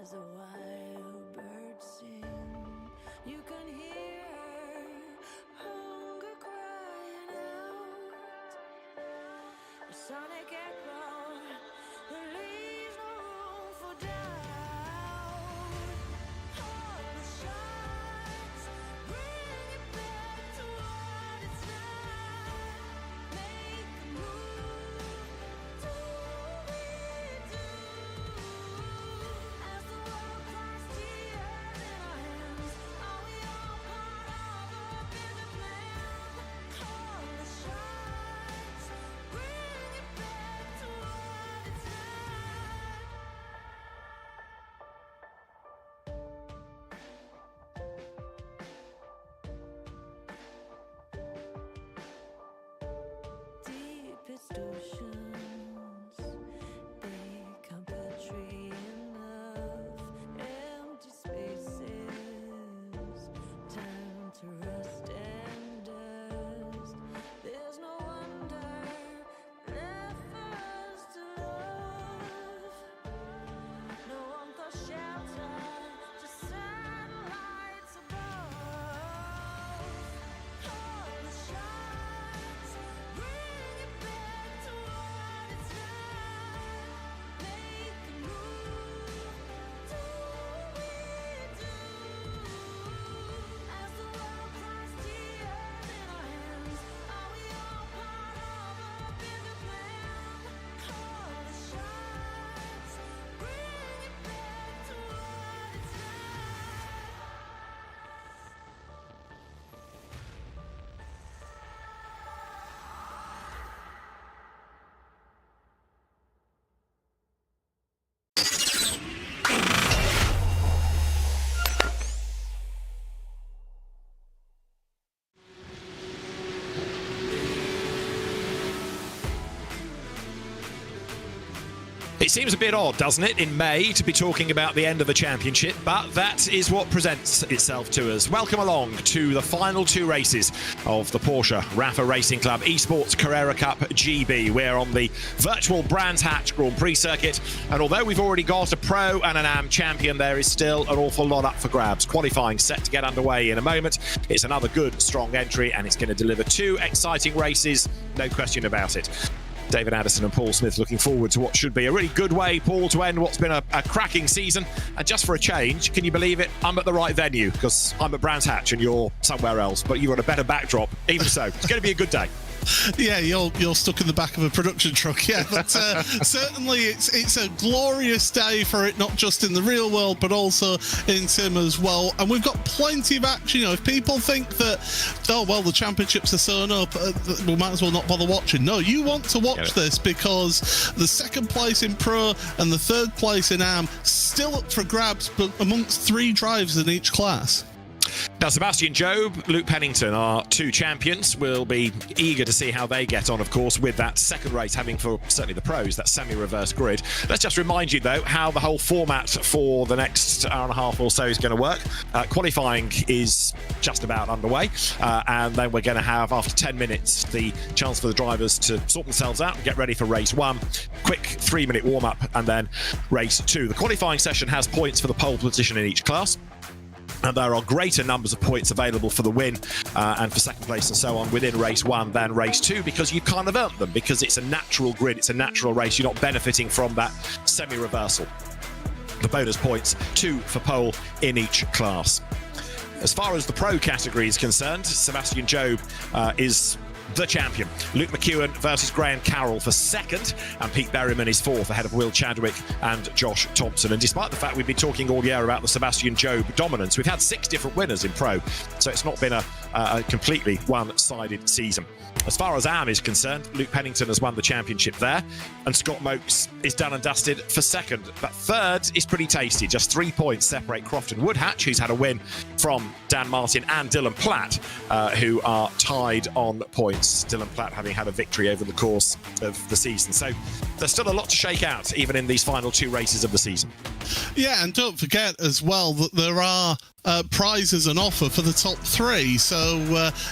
As a wild bird sing, you can hear hunger crying out. A sonic echo that leaves no room for doubt. All the shots bring it back to what it's like. Make the move, do we do? As the world comes tears in our hands, are we all part of a bigger plan? All the shots bring it back to what it's like. Deepest oceans become poetry enough. Empty spaces, time to rust and dust. There's no wonder left for us to love. No one for shelter, just satellites above. All the shots bring it back to what it's like. Make the move, do we do? As the world cries tears in our hands, are we all part of a bigger plan? All the shots bring it back to what it's like. It seems a bit odd, doesn't it, in May to be talking about the end of the championship, but that is what presents itself to us. Welcome along to the final two races of the Porsche Rafa Racing Club Esports Carrera Cup GB. We're on the virtual Brands Hatch Grand Prix circuit, and although we've already got a Pro and an AM champion, there is still an awful lot up for grabs. Qualifying set to get underway in a moment. It's another good, strong entry, and it's going to deliver two exciting races, no question about it. David Addison and Paul Smith looking forward to what should be a really good way, Paul, to end what's been a cracking season. And just for a change, can you believe it? I'm at the right venue because I'm at Brands Hatch and you're somewhere else, but you've got a better backdrop. Even so, it's going to be a good day. Yeah, you're stuck in the back of a production truck. Yeah, but certainly it's a glorious day for it, not just in the real world, but also in sim as well. And we've got plenty of action. You know, if people think that, oh well, the championships are sewn up, we might as well not bother watching. No, you want to watch this because the second place in Pro and the third place in AM still up for grabs, but amongst three drivers in each class. Now, Sebastian Job, Luke Pennington are two champions. We'll be eager to see how they get on, of course, with that second race having for certainly the pros, that semi-reverse grid. Let's just remind you, though, how the whole format for the next hour and a half or so is going to work. Qualifying is just about underway, and then we're going to have, after 10 minutes, the chance for the drivers to sort themselves out and get ready for race one. Quick 3-minute warm-up, and then race two. The qualifying session has points for the pole position in each class. And there are greater numbers of points available for the win and for second place and so on within race one than race two, because you kind of earned them, because it's a natural grid, it's a natural race. You're not benefiting from that semi-reversal. The bonus points, 2 for pole in each class. As far as the pro category is concerned, Sebastian Job is the champion. Luke McEwen versus Graham Carroll for second, and Pete Berryman is fourth, ahead of Will Chadwick and Josh Thompson. And despite the fact we've been talking all year about the Sebastian Job dominance, we've had 6 different winners in Pro, so it's not been a completely one-sided season. As far as AM is concerned, Luke Pennington has won the championship there, and Scott Mokes is done and dusted for second. But third is pretty tasty. Just 3 points separate Crofton Woodhatch, who's had a win from Dan Martin, and Dylan Platt, who are tied on points. Dylan Platt having had a victory over the course of the season. So there's still a lot to shake out, even in these final 2 races of the season. Yeah, and don't forget as well that there are prizes on offer for the top 3, so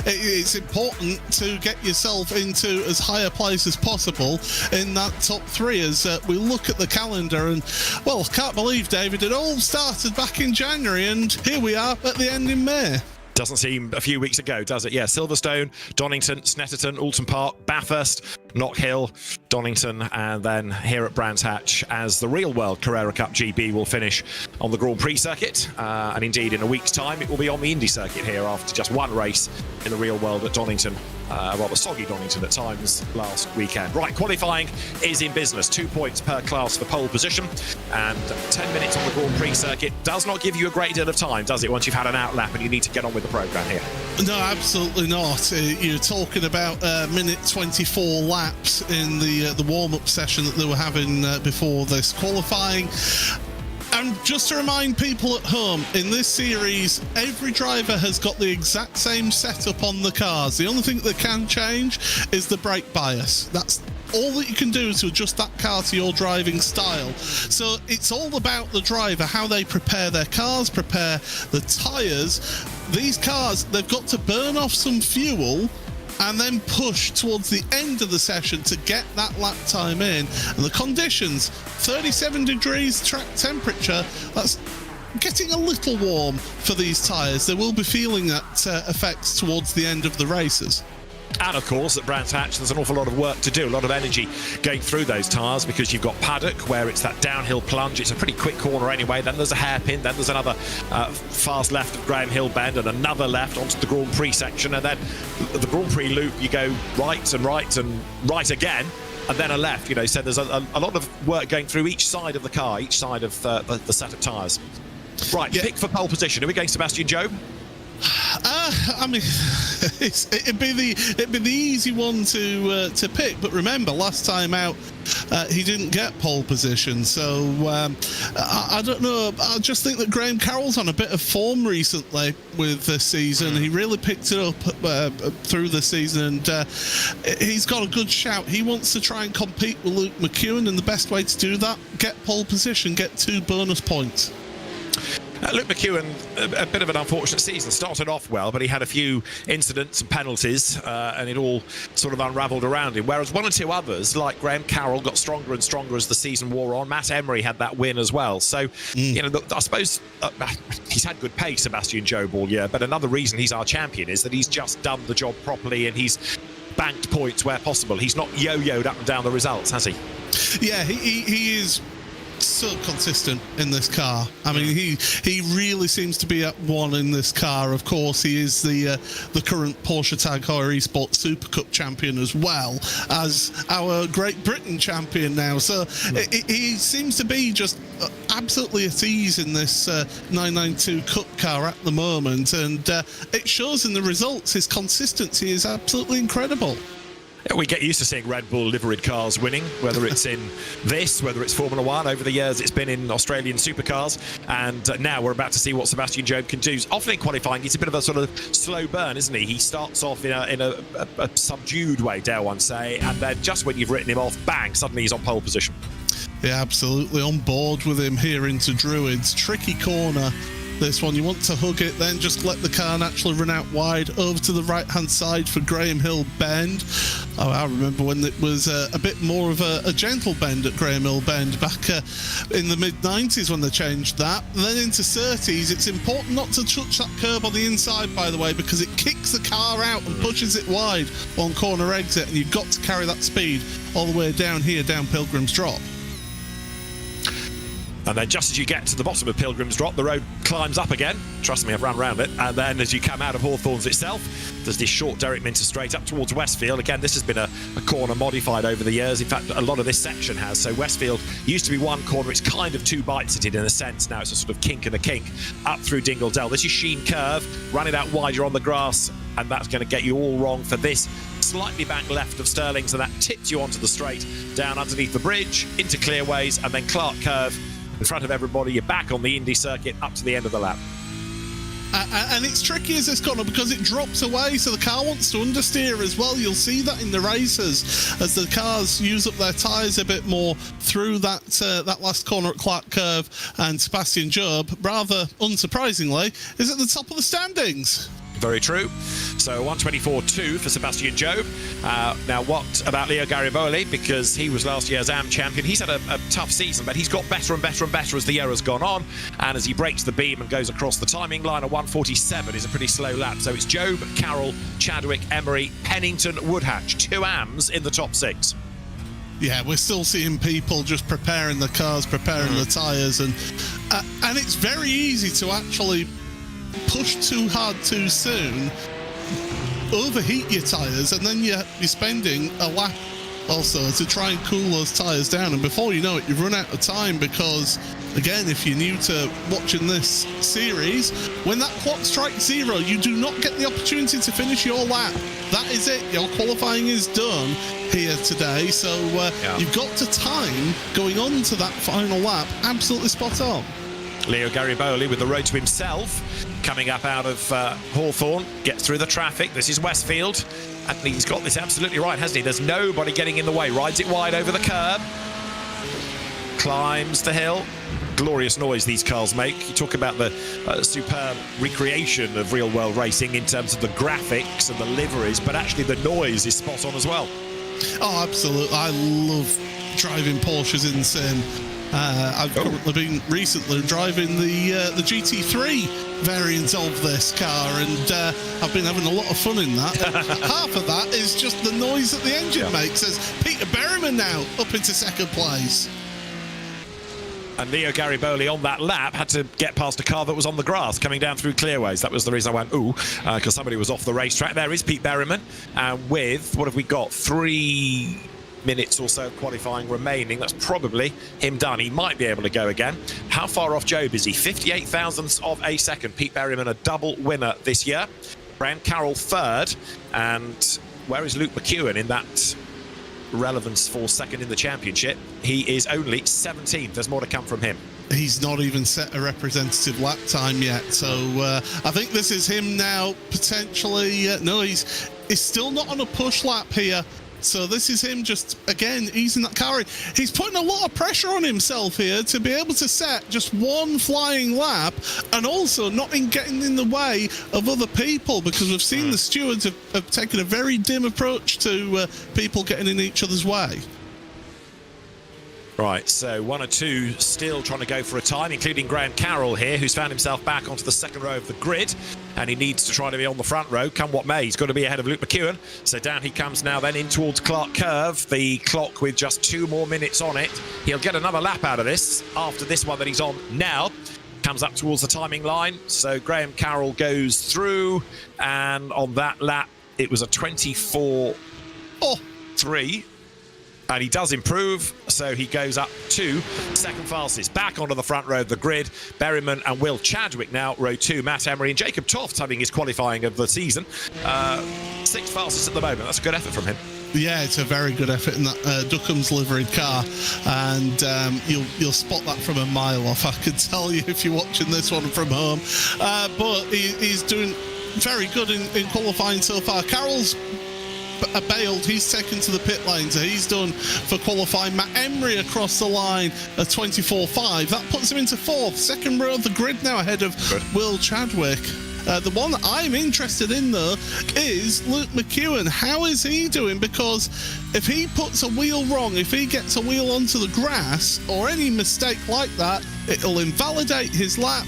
it's important to get yourself into as high a place as possible in that top 3 as we look at the calendar. And, well, can't believe, David, it all started back in January, and here we are at the end in May. Doesn't seem a few weeks ago, does it? Yeah, Silverstone, Donington, Snetterton, Alton Park, Bathurst, Knockhill, Donington, and then here at Brands Hatch as the real world Carrera Cup GB will finish on the Grand Prix circuit. And indeed, in a week's time, it will be on the Indy circuit here after just 1 race in the real world at Donington. Rather soggy Donington at times last weekend. Right, qualifying is in business. 2 points per class for pole position, and 10 minutes on the Grand Prix circuit does not give you a great deal of time, does it, once you've had an outlap and you need to get on with the programme here? No, absolutely not. You're talking about minute 24 laps in the warm-up session that they were having before this qualifying. And just to remind people at home, in this series, every driver has got the exact same setup on the cars. The only thing that they can change is the brake bias. That's all that you can do to adjust that car to your driving style. So it's all about the driver, how they prepare their cars, prepare the tyres. These cars, they've got to burn off some fuel and then push towards the end of the session to get that lap time in. And the conditions, 37 degrees track temperature, that's getting a little warm for these tyres. They will be feeling that effect towards the end of the races. And of course, at Brands Hatch, there's an awful lot of work to do, a lot of energy going through those tyres, because you've got Paddock, where it's that downhill plunge. It's a pretty quick corner anyway. Then there's a hairpin. Then there's another fast left of Graham Hill Bend, and another left onto the Grand Prix section. And then the Grand Prix loop, you go right and right and right again, and then a left. You know, so there's a lot of work going through each side of the car, each side of the set of tyres. Right, yeah. Pick for pole position. Are we going Sebastian Jobe? I mean, it'd be the easy one to pick, but remember, last time out, he didn't get pole position, so I don't know. I just think that Graham Carroll's on a bit of form recently with this season. He really picked it up through the season, and he's got a good shout. He wants to try and compete with Luke McEwen, and the best way to do that, get pole position, get 2 bonus points. Luke McEwen, a bit of an unfortunate season. Started off well, but he had a few incidents and penalties, and it all sort of unravelled around him. Whereas 1 or 2 others, like Graham Carroll, got stronger and stronger as the season wore on. Matt Emery had that win as well. So, you know, I suppose he's had good pace, Sebastian Jobe, all year. But another reason he's our champion is that he's just done the job properly, and he's banked points where possible. He's not yo-yoed up and down the results, has he? Yeah, he is so consistent in this car. I mean, he really seems to be at one in this car. Of course, he is the current Porsche Tag Heuer Esports Super Cup champion, as well as our Great Britain champion now. So he seems to be just absolutely at ease in this 992 Cup car at the moment, and it shows in the results. His consistency is absolutely incredible. We get used to seeing Red Bull liveried cars winning, whether it's in this, whether it's Formula One. Over the years, it's been in Australian supercars, and now we're about to see what Sebastian Jobe can do. Often in qualifying, it's a bit of a sort of slow burn, isn't he? He starts off in a subdued way, dare one say, and then just when you've written him off, bang, suddenly he's on pole position. Yeah, absolutely on board with him here into Druids. Tricky corner. This one, you want to hug it, then just let the car naturally run out wide over to the right-hand side for Graham Hill Bend. Oh, I remember when it was a bit more of a gentle bend at Graham Hill Bend back in the mid-90s when they changed that. And then into Surtees, it's important not to touch that curb on the inside, by the way, because it kicks the car out and pushes it wide on corner exit, and you've got to carry that speed all the way down here, down Pilgrim's Drop. And then just as you get to the bottom of Pilgrim's Drop, the road climbs up again. Trust me, I've run around it. And then as you come out of Hawthorns itself, there's this short Derek Minter straight up towards Westfield. Again, this has been a corner modified over the years. In fact, a lot of this section has. So Westfield used to be one corner. It's kind of 2 bites at it in a sense. Now it's a sort of kink and a kink up through Dingle Dell. This is Sheen Curve. Run it out wide, you're on the grass. And that's going to get you all wrong for this slightly back left of Stirling's. And that tips you onto the straight, down underneath the bridge, into Clearways, and then Clark Curve. In front of everybody, you're back on the Indy circuit up to the end of the lap. And it's tricky as this corner because it drops away, so the car wants to understeer as well. You'll see that in the races as the cars use up their tyres a bit more through that last corner at Clark Curve, and Sebastian Job, rather unsurprisingly, is at the top of the standings. Very true. So 124.2 for Sebastian Job. Now, what about Leo Gariboli? Because he was last year's AM champion. He's had a tough season, but he's got better and better and better as the year has gone on. And as he breaks the beam and goes across the timing line, a 147 is a pretty slow lap. So it's Job, Carroll, Chadwick, Emery, Pennington, Woodhatch. 2 AMs in the top 6. Yeah, we're still seeing people just preparing the cars, preparing the tyres, and it's very easy to actually push too hard too soon, overheat your tyres, and then you're spending a lap also to try and cool those tyres down, and before you know it, you've run out of time. Because again, if you're new to watching this series, when that clock strikes 0, you do not get the opportunity to finish your lap. That is it. Your qualifying is done here today, so you've got to time going on to that final lap absolutely spot on. Leo Gariboli with the road to himself, coming up out of Hawthorne, gets through the traffic. This is Westfield, and he's got this absolutely right, hasn't he? There's nobody getting in the way. Rides it wide over the curb, climbs the hill. Glorious noise these cars make. You talk about the superb recreation of real-world racing in terms of the graphics and the liveries, but actually the noise is spot on as well. Oh, absolutely. I love driving Porsches in sim. I've currently been recently driving the GT3 variant of this car, and I've been having a lot of fun in that. Half of that is just the noise that the engine makes, as Peter Berryman now up into second place. And Leo Gariboli on that lap had to get past a car that was on the grass coming down through clearways. That was the reason I went, ooh, because somebody was off the racetrack. There is Pete Berryman, and with, what have we got, 3 minutes or so of qualifying remaining. That's probably him done. He might be able to go again. How far off Job is he? 58 thousandths of a second. Pete Berryman, a double winner this year. Brian Carroll, 3rd. And where is Luke McEwen in that relevance for 2nd in the championship? He is only 17th. There's more to come from him. He's not even set a representative lap time yet, so I think this is him now potentially. No, he's still not on a push lap here. So this is him just, again, easing that car in. He's putting a lot of pressure on himself here to be able to set just one flying lap, and also not getting in the way of other people, because we've seen the stewards have taken a very dim approach to people getting in each other's way. Right, so 1 or 2 still trying to go for a time, including Graham Carroll here, who's found himself back onto the 2nd row of the grid, and he needs to try to be on the front row, come what may. He's got to be ahead of Luke McEwen. So down he comes now then in towards Clark Curve, the clock with just 2 more minutes on it. He'll get another lap out of this after this one that he's on now. Comes up towards the timing line, so Graham Carroll goes through, and on that lap, it was a 24.3. And he does improve, so he goes up to 2nd fastest. Back onto the front row of the grid. Berryman and Will Chadwick now, row 2. Matt Emery and Jacob Toft having his qualifying of the season. 6th fastest at the moment. That's a good effort from him. Yeah, it's a very good effort in that Duckham's liveried car, and you'll spot that from a mile off, I can tell you, if you're watching this one from home. But he's doing very good in qualifying so far. Carroll's bailed, he's taken to the pit lane, so he's done for qualifying. Matt Emery across the line at 24.5. That puts him into 4th, 2nd row of the grid now, ahead of Will Chadwick. The one that I'm interested in, though, is Luke McEwen. How is he doing? Because if he puts a wheel wrong, if he gets a wheel onto the grass, or any mistake like that, it'll invalidate his lap,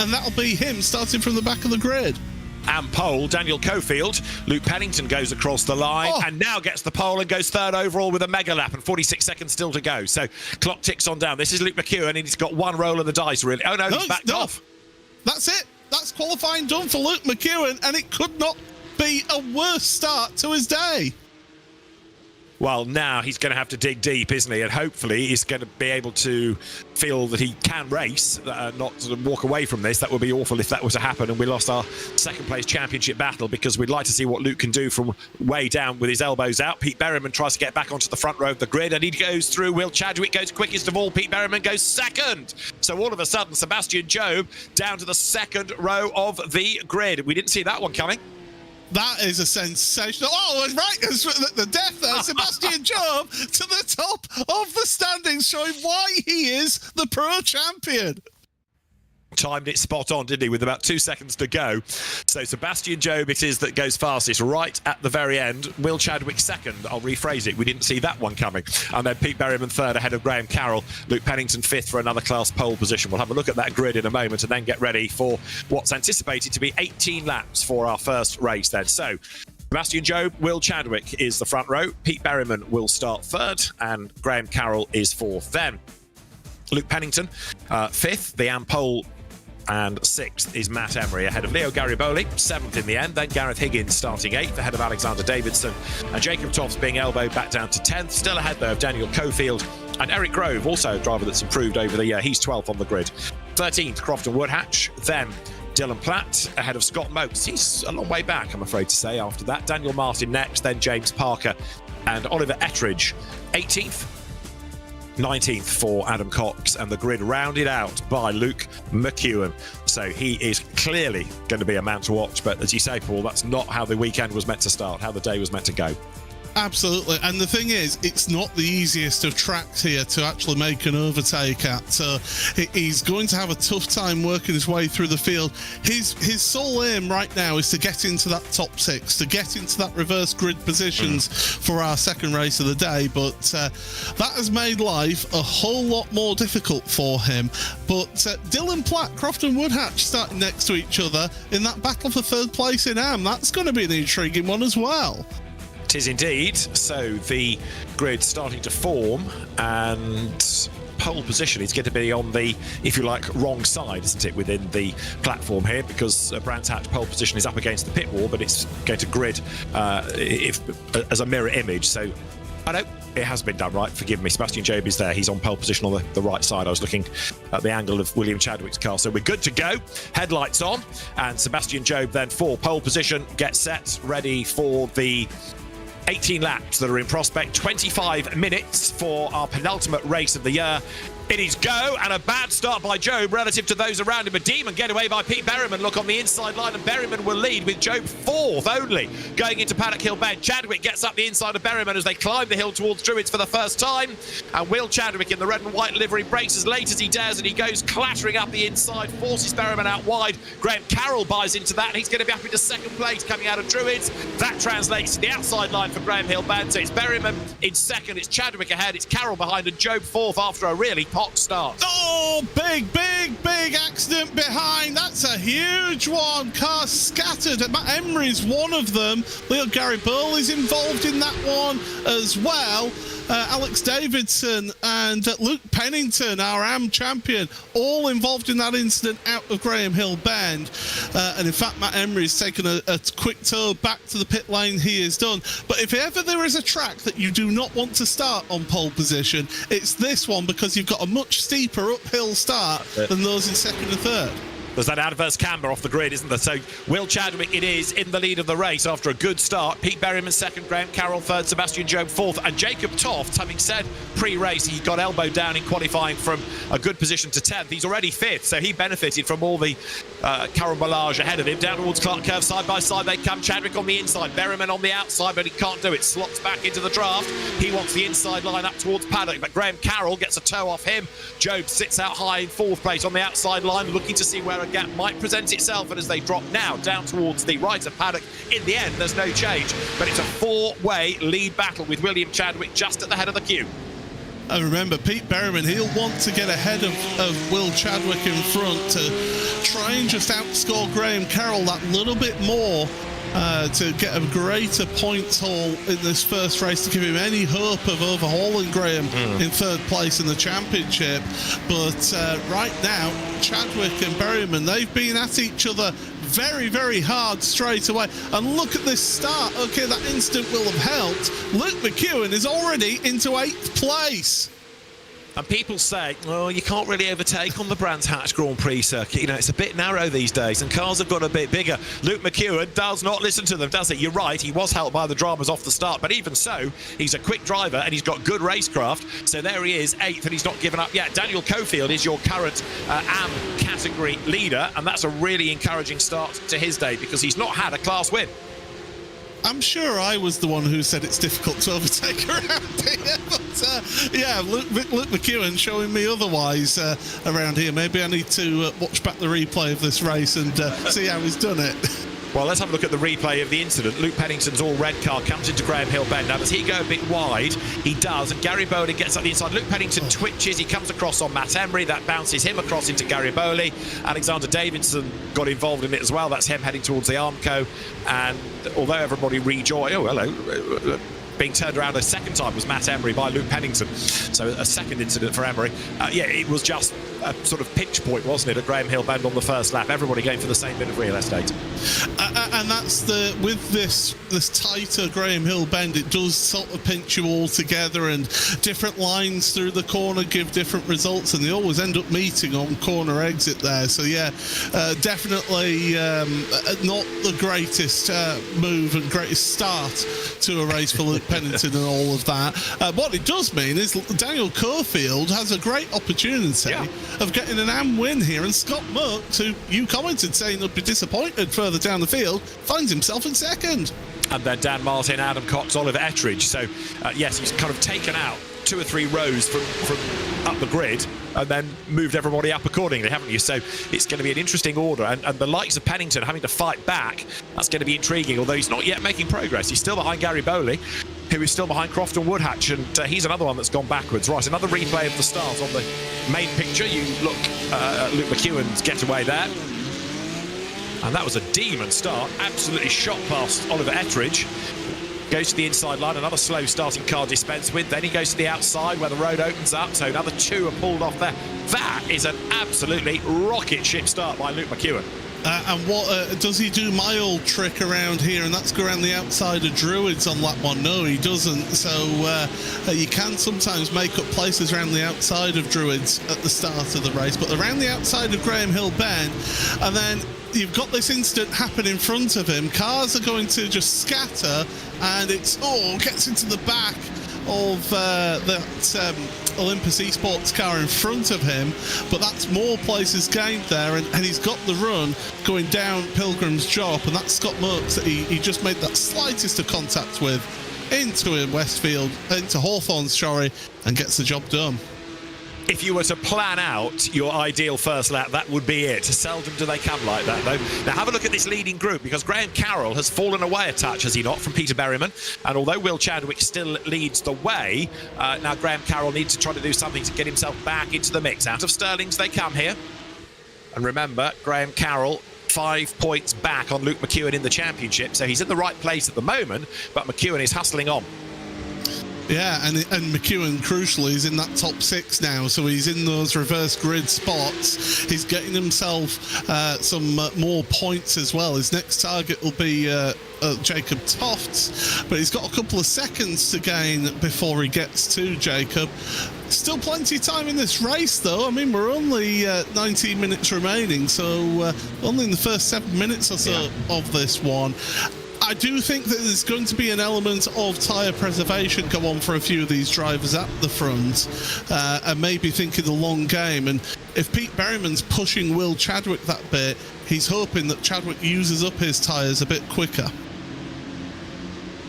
and that'll be him starting from the back of the grid. And pole, Daniel Cofield. Luke Pennington goes across the line and now gets the pole and goes 3rd overall with a mega lap, and 46 seconds still to go. So clock ticks on down. This is Luke McEwen, and he's got 1 roll of the dice, really. Oh, no, he's backed off. That's it. That's qualifying done for Luke McEwen, and it could not be a worse start to his day. Well, now he's going to have to dig deep, isn't he? And hopefully he's going to be able to feel that he can race, not sort of walk away from this. That would be awful if that was to happen and we lost our second place championship battle, because we'd like to see what Luke can do from way down with his elbows out. Pete Berryman tries to get back onto the front row of the grid and he goes through. Will Chadwick goes quickest of all. Pete Berryman goes second. So all of a sudden, Sebastian Job down to the second row of the grid. We didn't see that one coming. That is a sensational. Oh, right, the death there. Sebastian Job to the top of the standings, showing why he is the pro champion. Timed it spot on, didn't he, with about 2 seconds to go. So Sebastian Job it is that goes fastest right at the very end. Will Chadwick second. I'll rephrase it. We didn't see that one coming. And then Pete Berryman third ahead of Graham Carroll. Luke Pennington fifth for another class pole position. We'll have a look at that grid in a moment and then get ready for what's anticipated to be 18 laps for our first race then. So Sebastian Job, Will Chadwick is the front row. Pete Berryman will start third and Graham Carroll is fourth. Then Luke Pennington fifth. The pole. And sixth is Matt Emery ahead of Leo Gariboli, seventh in the end. Then Gareth Higgins starting eighth ahead of Alexander Davidson. And Jacob Toffs being elbowed back down to 10th. Still ahead, though, of Daniel Cofield. And Eric Grove, also a driver that's improved over the year. He's 12th on the grid. 13th, Crofton Woodhatch. Then Dylan Platt ahead of Scott Moakes. He's a long way back, I'm afraid to say, after that. Daniel Martin next, then James Parker and Oliver Ettridge. 18th. 19th for Adam Cox, and the grid rounded out by Luke McEwen. So he is clearly going to be a man to watch, but as you say, Paul, that's not how the weekend was meant to start, how the day was meant to go. Absolutely, and the thing is, it's not the easiest of tracks here to actually make an overtake at, so he's going to have a tough time working his way through the field. His sole aim right now is to get into that top six, to get into that reverse grid positions for our second race of the day, but that has made life a whole lot more difficult for him. But Dylan Platt, Crofton Woodhatch starting next to each other in that battle for third place in AM, that's going to be an intriguing one as well. It is indeed. So the grid starting to form, and pole position is going to be on the, if you like, wrong side, isn't it, within the platform here, because Brands Hatch pole position is up against the pit wall, but it's going to grid as a mirror image. So I know it has been done right. Forgive me. Sebastian Job is there. He's on pole position on the right side. I was looking at the angle of William Chadwick's car. So we're good to go. Headlights on. And Sebastian Job then for pole position. Get set. Ready for the 18 laps that are in prospect. 25 minutes for our penultimate race of the year. It is go, and a bad start by Job relative to those around him. A demon getaway by Pete Berryman. Look on the inside line, and Berryman will lead with Job fourth only going into Paddock Hill Bend. Chadwick gets up the inside of Berryman as they climb the hill towards Druids for the first time. And Will Chadwick in the red and white livery breaks as late as he dares, and he goes clattering up the inside, forces Berryman out wide. Graham Carroll buys into that, and he's going to be up into second place coming out of Druids. That translates to the outside line for Graham Hill Bend. So it's Berryman in second, it's Chadwick ahead, it's Carroll behind, and Job fourth after a really pot start. Oh, big accident behind. That's a huge one. Cars scattered. Matt Emery's one of them. Leo Gariboli's involved in that one as well. Alex Davidson and Luke Pennington, our AM champion, all involved in that incident out of Graham Hill Bend. And in fact, Matt Emery's taken a quick tour back to the pit lane. He is done. But if ever there is a track that you do not want to start on pole position, it's this one, because you've got a much steeper uphill start than those in second and third. There's that adverse camber off the grid, isn't there? So Will Chadwick, it is, in the lead of the race after a good start. Pete Berryman second, Graham Carroll third, Sebastian Job fourth, and Jacob Toft, having said pre-race he got elbowed down in qualifying from a good position to 10th. He's already fifth, so he benefited from all the carambolage ahead of him. Down towards Clark Curve, side by side they come. Chadwick on the inside, Berryman on the outside, but he can't do it. Slots back into the draft. He wants the inside line up towards Paddock, but Graham Carroll gets a toe off him. Job sits out high in fourth place on the outside line, looking to see where a gap might present itself, and as they drop now down towards the right of Paddock, in the end there's no change, but it's a four-way lead battle with William Chadwick just at the head of the queue. And remember, Pete Berryman, he'll want to get ahead of Will Chadwick in front to try and just outscore Graham Carroll that little bit more to get a greater points haul in this first race to give him any hope of overhauling Graham in third place in the championship. But right now, Chadwick and Berryman, they've been at each other very, very hard straight away. And look at this start. Okay, that instant will have helped. Luke McEwen is already into 8th place. And people say, well, you can't really overtake on the Brands Hatch Grand Prix circuit. You know, it's a bit narrow these days, and cars have got a bit bigger. Luke McEwen does not listen to them, does he? You're right, he was helped by the dramas off the start, but even so, he's a quick driver and he's got good racecraft. So there he is, 8th, and he's not given up yet. Daniel Cofield is your current AM category leader, and that's a really encouraging start to his day because he's not had a class win. I'm sure I was the one who said it's difficult to overtake around here, but yeah, Luke McEwen showing me otherwise around here. Maybe I need to watch back the replay of this race and see how he's done it. Well, let's have a look at the replay of the incident. Luke Pennington's all-red car comes into Graham Hill Bend. Now, does he go a bit wide? He does, and Gary Bowley gets up the inside. Luke Pennington twitches. He comes across on Matt Emery. That bounces him across into Gary Bowley. Alexander Davidson got involved in it as well. That's him heading towards the Armco. And although everybody rejoiced... Oh, hello. Being turned around a second time was Matt Emery by Luke Pennington. So a second incident for Emery. Yeah, it was just a sort of pitch point, wasn't it, at Graham Hill Bend on the first lap. Everybody going for the same bit of real estate. And that's with this tighter Graham Hill Bend, it does sort of pinch you all together, and different lines through the corner give different results, and they always end up meeting on corner exit there. So yeah, definitely not the greatest move and greatest start to a race for Luke Pennington and all of that. What it does mean is Daniel Cofield has a great opportunity of getting an AM win here, and Scott Merckx, who you commented saying would be disappointed further down the field, finds himself in second. And then Dan Martin, Adam Cox, Oliver Ettridge. So yes, he's kind of taken out 2 or 3 rows from up the grid and then moved everybody up accordingly, haven't you? So it's going to be an interesting order, and the likes of Pennington having to fight back, that's going to be intriguing, although he's not yet making progress. He's still behind Gary Bowley, who is still behind Crofton Woodhatch, and he's another one that's gone backwards. Right, another replay of the start on the main picture. You look at Luke McEwen's getaway there. And that was a demon start, absolutely shot past Oliver Ettridge. Goes to the inside line, another slow starting car dispensed with. Then he goes to the outside where the road opens up, so another 2 are pulled off there. That is an absolutely rocket ship start by Luke McEwen. And what does he do my old trick around here, and that's go around the outside of Druids on lap 1? No, he doesn't. So you can sometimes make up places around the outside of Druids at the start of the race, but around the outside of Graham Hill Bend, and then you've got this incident happen in front of him. Cars are going to just scatter, and it's gets into the back of that Olympus Esports car in front of him, but that's more places gained there, and he's got the run going down Pilgrim's Drop, and that's Scott Merckx that he just made that slightest of contact with into Westfield, into Hawthorne, sorry, and gets the job done. If you were to plan out your ideal first lap, that would be it. Seldom do they come like that, though. Now, have a look at this leading group, because Graham Carroll has fallen away a touch, has he not, from Peter Berryman? And although Will Chadwick still leads the way, now Graham Carroll needs to try to do something to get himself back into the mix. Out of Sterling's they come here. And remember, Graham Carroll 5 points back on Luke McEwen in the championship, so he's in the right place at the moment, but McEwen is hustling on. Yeah, and McEwen, crucially, is in that top 6 now, so he's in those reverse grid spots. He's getting himself some more points as well. His next target will be Jacob Tofts, but he's got a couple of seconds to gain before he gets to Jacob. Still plenty of time in this race, though. I mean, we're only 19 minutes remaining, so only in the first 7 minutes or so of this one. I do think that there's going to be an element of tyre preservation go on for a few of these drivers at the front, and maybe thinking the long game. And if Pete Berryman's pushing Will Chadwick that bit, he's hoping that Chadwick uses up his tyres a bit quicker.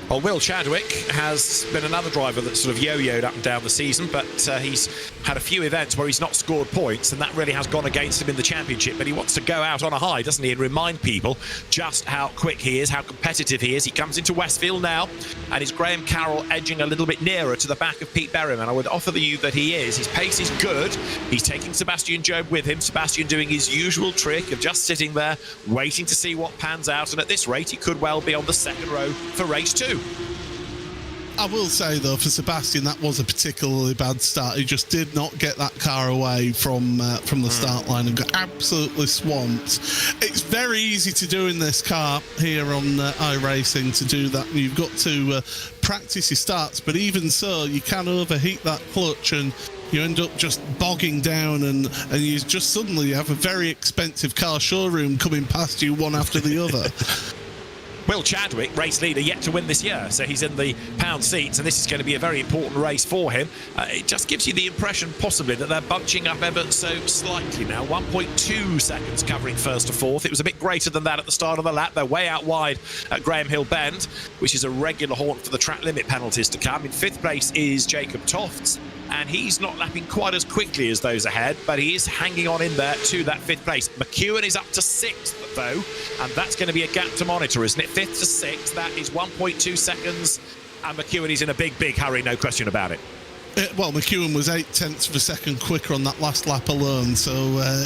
Well, Will Chadwick has been another driver that's sort of yo-yoed up and down the season, but he's had a few events where he's not scored points, and that really has gone against him in the championship. But he wants to go out on a high, doesn't he, and remind people just how quick he is, how competitive he is. He comes into Westfield now, and is Graham Carroll edging a little bit nearer to the back of Pete Berryman? I would offer you that he is. His pace is good. He's taking Sebastian Job with him. Sebastian doing his usual trick of just sitting there, waiting to see what pans out. And at this rate, he could well be on the second row for race 2. I will say, though, for Sebastian, that was a particularly bad start. He just did not get that car away from the start line and got absolutely swamped. It's very easy to do in this car here on iRacing to do that. You've got to practice your starts, but even so, you can overheat that clutch and you end up just bogging down, and you just suddenly have a very expensive car showroom coming past you one after the other. Will Chadwick, race leader, yet to win this year, so he's in the pound seats, and this is going to be a very important race for him. It just gives you the impression, possibly, that they're bunching up ever so slightly now. 1.2 seconds covering first to fourth. It was a bit greater than that at the start of the lap. They're way out wide at Graham Hill Bend, which is a regular haunt for the track limit penalties to come. In fifth place is Jacob Tofts, and he's not lapping quite as quickly as those ahead, but he is hanging on in there to that fifth place. McEwen is up to sixth, though, and that's going to be a gap to monitor, isn't it? Fifth to sixth, that is 1.2 seconds, and McEwen is in a big hurry, no question about it. Well, McEwen was 0.8 of a second quicker on that last lap alone, so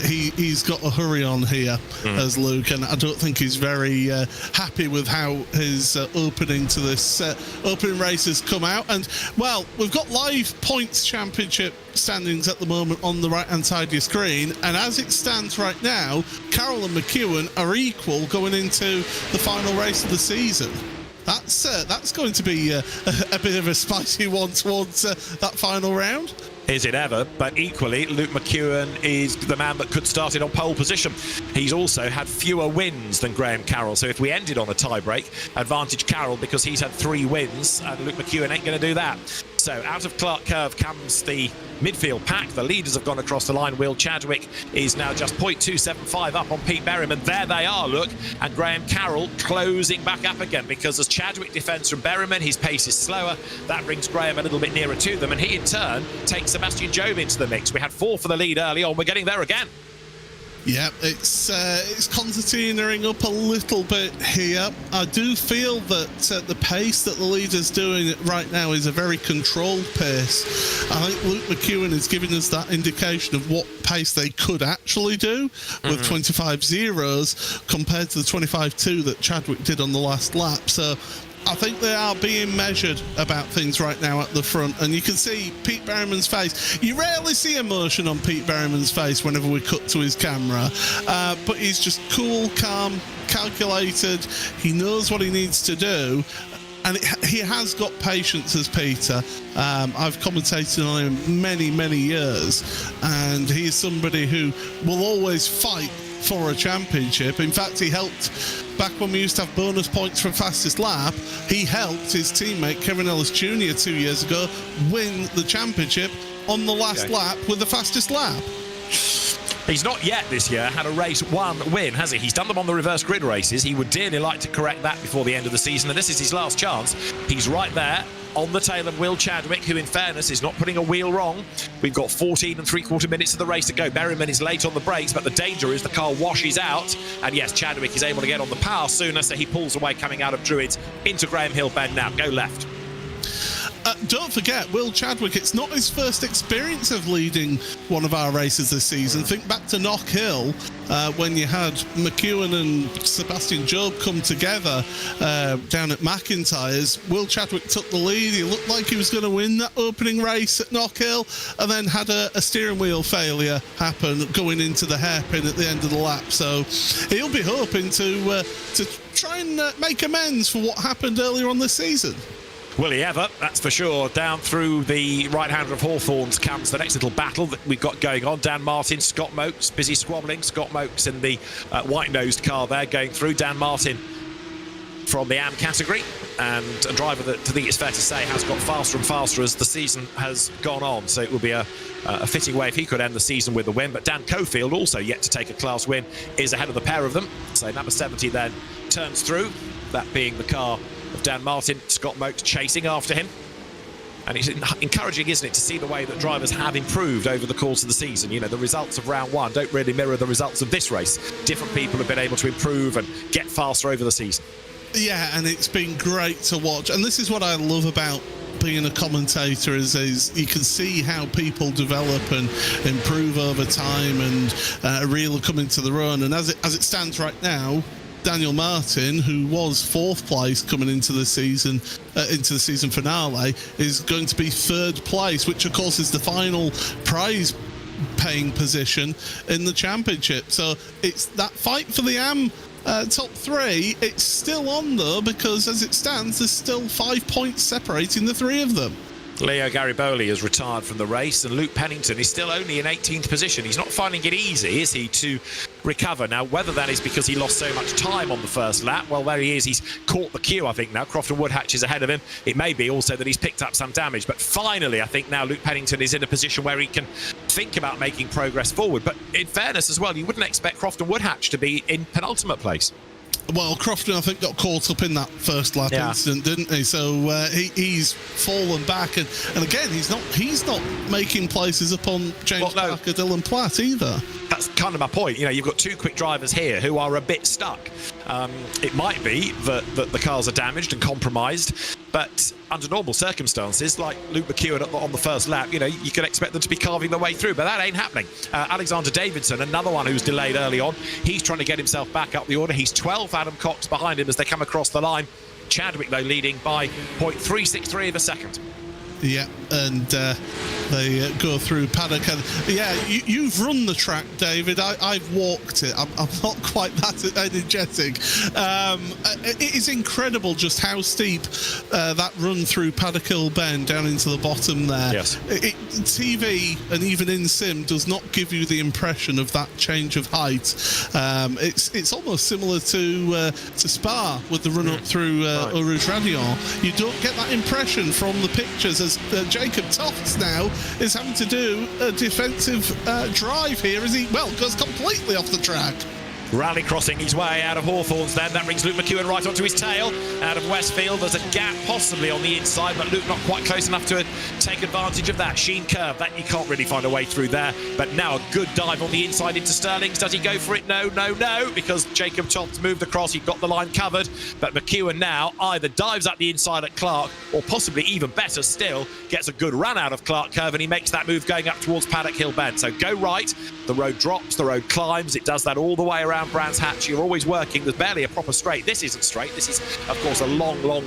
he's got a hurry on here as Luke, and I don't think he's very happy with how his opening to this opening race has come out. And, well, we've got live points championship standings at the moment on the right-hand side of your screen, and as it stands right now, Carroll and McEwen are equal going into the final race of the season. That's going to be a bit of a spicy one towards that final round. Is it ever? But equally, Luke McEwen is the man that could start it on pole position. He's also had fewer wins than Graham Carroll. So if we ended on a tie-break, advantage Carroll because he's had 3 wins, and Luke McEwen ain't going to do that. So out of Clark Curve comes the midfield pack. The leaders have gone across the line. Will Chadwick is now just 0.275 up on Pete Berryman. There they are, look. And Graham Carroll closing back up again, because as Chadwick defends from Berryman, his pace is slower. That brings Graham a little bit nearer to them, and he in turn takes Sebastian Job into the mix. We had 4 for the lead early on. We're getting there again. Yeah, it's concertinaing up a little bit here. I do feel that the pace that the leader's doing right now is a very controlled pace. I think Luke McEwen is giving us that indication of what pace they could actually do with 25 zeros compared to the 25.2 that Chadwick did on the last lap. So I think they are being measured about things right now at the front, and you can see Pete Berryman's face. You rarely see emotion on Pete Berryman's face whenever we cut to his camera, but he's just cool, calm, calculated. He knows what he needs to do, and he has got patience as Peter. I've commentated on him many years, and he is somebody who will always fight for a championship. In fact, he helped, back when we used to have bonus points for fastest lap, he helped his teammate Kevin Ellis Jr. 2 years ago win the championship on the last lap with the fastest lap. He's not yet this year had a race 1 win, has he? He's done them on the reverse grid races. He would dearly like to correct that before the end of the season, and this is his last chance. He's right there on the tail of Will Chadwick, who in fairness is not putting a wheel wrong. We've got 14 3/4 minutes of the race to go. Berryman is late on the brakes, but the danger is the car washes out, and yes, Chadwick is able to get on the power sooner, so he pulls away coming out of Druids into Graham Hill Bend now. Go left. Don't forget, Will Chadwick, it's not his first experience of leading one of our races this season. Think back to Knock Hill, when you had McEwen and Sebastian Job come together down at McIntyre's. Will Chadwick took the lead. He looked like he was going to win that opening race at Knock Hill, and then had a steering wheel failure happen going into the hairpin at the end of the lap. So he'll be hoping to try and make amends for what happened earlier on this season. Will he ever? That's for sure. Down through the right-hander of Hawthorns comes the next little battle that we've got going on. Dan Martin, Scott Mokes, busy squabbling. Scott Mokes in the white-nosed car there going through. Dan Martin from the AM category, and a driver that I think it's fair to say has got faster and faster as the season has gone on. So it will be a fitting way if he could end the season with a win. But Dan Cofield, also yet to take a class win, is ahead of the pair of them. So number 70 then turns through, that being the car Dan Martin, Scott Moakes chasing after him. And it's encouraging, isn't it, to see the way that drivers have improved over the course of the season. You know, the results of round one don't really mirror the results of this race. Different people have been able to improve and get faster over the season. Yeah, and it's been great to watch. And this is what I love about being a commentator is you can see how people develop and improve over time and really come into their own. And as it stands right now, Daniel Martin, who was 4th place coming into the season finale, is going to be 3rd place, which of course is the final prize paying position in the championship. So it's that fight for the top 3. It's still on though, because as it stands, there's still 5 points separating the 3 of them. Leo Garibaldi has retired from the race, and Luke Pennington is still only in 18th position. He's not finding it easy, is he, to recover? Now, whether that is because he lost so much time on the first lap, well, there he is. He's caught the queue, I think, now. Crofton Woodhatch is ahead of him. It may be also that he's picked up some damage. But finally, I think now Luke Pennington is in a position where he can think about making progress forward. But in fairness as well, you wouldn't expect Crofton Woodhatch to be in penultimate place. Well, Crofton, I think, got caught up in that first lap incident, didn't he? So he's fallen back, and again, he's not making places upon James Parker, Dylan Platt either. That's kind of my point. You know, you've got 2 quick drivers here who are a bit stuck. It might be that the cars are damaged and compromised, but under normal circumstances, like Luke McEwen on the first lap, you know, you could expect them to be carving their way through, but that ain't happening. Alexander Davidson, another one who's delayed early on, he's trying to get himself back up the order. He's 12th, Adam Cox behind him as they come across the line. Chadwick, though, leading by 0.363 of a second. Yeah, and they go through paddock. And yeah, you've run the track, David. I've walked it. I'm not quite that energetic. It is incredible just how steep that run through Paddock Hill Bend down into the bottom there. Yes. TV and even in sim does not give you the impression of that change of height. It's almost similar to Spa with the run up through Eau Rouge Radion. You don't get that impression from the pictures, as Jacob Tofts now is having to do a defensive drive here as he, goes completely off the track. Rally crossing his way out of Hawthorns then. That brings Luke McEwen right onto his tail. Out of Westfield, there's a gap possibly on the inside, but Luke not quite close enough to take advantage of that. Sheen curve, that you can't really find a way through there. But now a good dive on the inside into Sterling's. Does he go for it? No, because Jacob Tofts moved across. He got the line covered. But McEwen now either dives up the inside at Clark, or possibly even better still, gets a good run out of Clark Curve, and he makes that move going up towards Paddock Hill Bend. So go right, the road drops, the road climbs. It does that all the way around Brands Hatch. You're always working. There's barely a proper straight. This isn't straight. This is, of course, a long,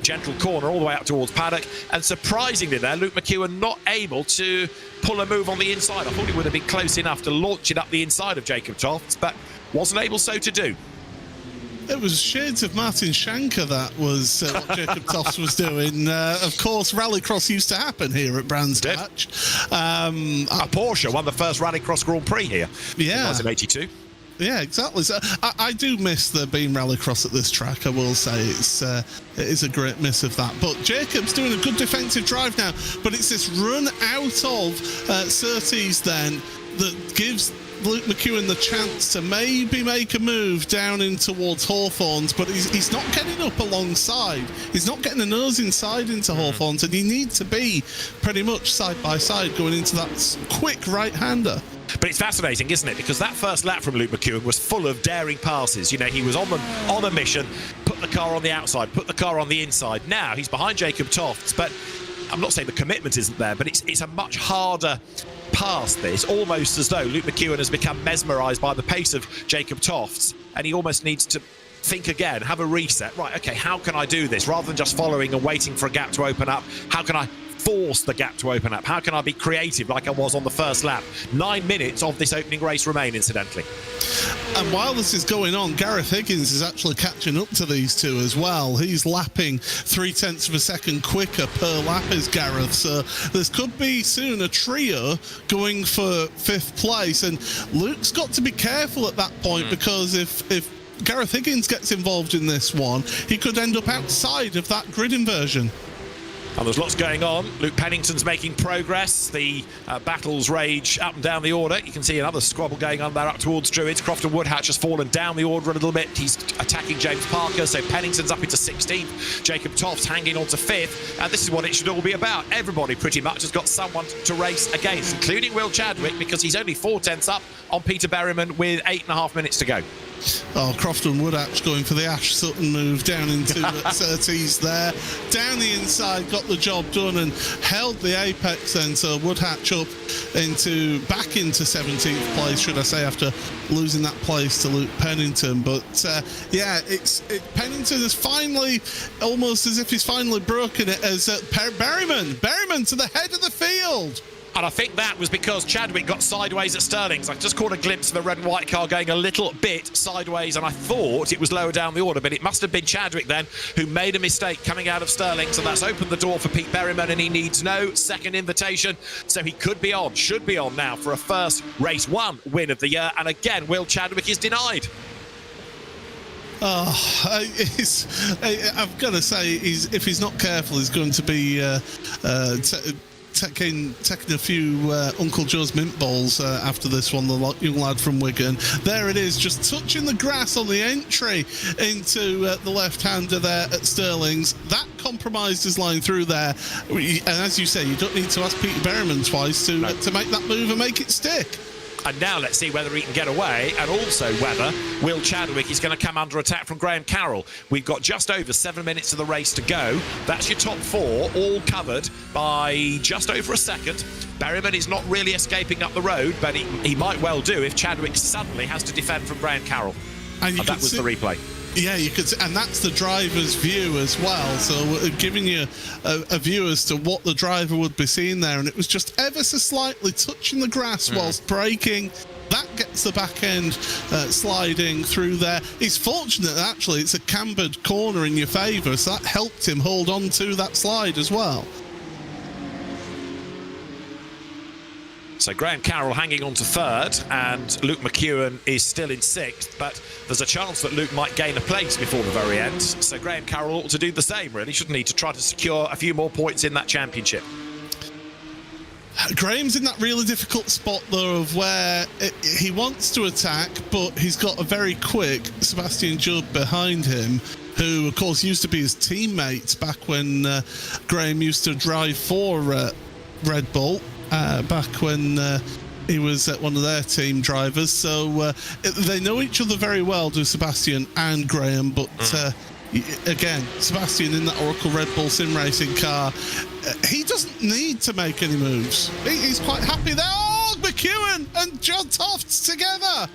gentle corner all the way up towards Paddock. And surprisingly there, Luke McEwen not able to pull a move on the inside. I thought he would have been close enough to launch it up the inside of Jacob Tofts, but wasn't able so to do. It was shades of Martin Shanker, that was what Jacob Tofts was doing. Of course, Rallycross used to happen here at Brands Hatch. A Porsche won the first Rallycross Grand Prix here in 1982. Yeah, exactly. So I do miss there being Rallycross at this track, I will say. It is a great miss of that. But Jacob's doing a good defensive drive now. But it's this run out of Surtees then that gives Luke McEwen the chance to maybe make a move down in towards Hawthorns, but he's not getting up alongside. He's not getting a nose inside into Hawthorns, and you need to be pretty much side by side going into that quick right-hander. But it's fascinating, isn't it? Because that first lap from Luke McEwen was full of daring passes. You know, he was on a mission, put the car on the outside, put the car on the inside. Now he's behind Jacob Tofts, but I'm not saying the commitment isn't there, but it's a much harder pass, this, almost as though Luke McEwen has become mesmerised by the pace of Jacob Tofts, and he almost needs to think again, have a reset. Right, okay, how can I do this? Rather than just following and waiting for a gap to open up, how can I force the gap to open up? How can I be creative like I was on the first lap? 9 minutes of this opening race remain, incidentally. And while this is going on, Gareth Higgins is actually catching up to these two as well. He's lapping 0.3 of a second quicker per lap as Gareth. So this could be soon a trio going for 5th place. And Luke's got to be careful at that point, because if Gareth Higgins gets involved in this one, he could end up outside of that grid inversion. And there's lots going on. Luke Pennington's making progress. The battles rage up and down the order. You can see another squabble going on there up towards Druids. Crofton Woodhatch has fallen down the order a little bit. He's attacking James Parker, so Pennington's up into 16th. Jacob Toft's hanging on to 5th. And this is what it should all be about. Everybody pretty much has got someone to race against, including Will Chadwick, because he's only 4/10 up on Peter Berryman with 8.5 minutes to go. Oh, Crofton Woodhatch going for the Ash Sutton move down into Surtees there. Down the inside, got the job done and held the apex then. So Woodhatch up back into 17th place, should I say, after losing that place to Luke Pennington. But yeah, Pennington is finally, almost as if he's finally broken it, as Berryman to the head of the field. And I think that was because Chadwick got sideways at Stirling's. I just caught a glimpse of the red and white car going a little bit sideways, and I thought it was lower down the order, but it must have been Chadwick then who made a mistake coming out of Stirling's, and that's opened the door for Pete Berryman, and he needs no second invitation, so he should be on now for a first race 1 win of the year. And again, Will Chadwick is denied. Oh, I've got to say, if he's not careful, he's going to be taking a few Uncle Joe's mint balls after this one, the young lad from Wigan. There it is, just touching the grass on the entry into the left-hander there at Stirling's. That compromised his line through there. And as you say, you don't need to ask Peter Berryman twice to make that move and make it stick. And now let's see whether he can get away, and also whether Will Chadwick is going to come under attack from Graham Carroll. We've got just over 7 minutes of the race to go. That's your top 4, all covered by just over a second. Berryman is not really escaping up the road, but he might well do if Chadwick suddenly has to defend from Graham Carroll. And that was the replay. Yeah, you could, and that's the driver's view as well. So giving you a view as to what the driver would be seeing there, and it was just ever so slightly touching the grass whilst braking. That gets the back end sliding through there. He's fortunate, actually, it's a cambered corner in your favour, so that helped him hold on to that slide as well. So Graham Carroll hanging on to 3rd, and Luke McEwen is still in 6th, but there's a chance that Luke might gain a place before the very end. So Graham Carroll ought to do the same, really, shouldn't he, to try to secure a few more points in that championship. Graham's in that really difficult spot, though, of where he wants to attack, but he's got a very quick Sebastian Judd behind him, who, of course, used to be his teammate back when Graham used to drive for Red Bull. Back when he was one of their team drivers, so they know each other very well, do Sebastian and Graham. But again, Sebastian in that Oracle Red Bull sim racing car, he doesn't need to make any moves. He's quite happy there. Oh, McEwen and John Tofts together.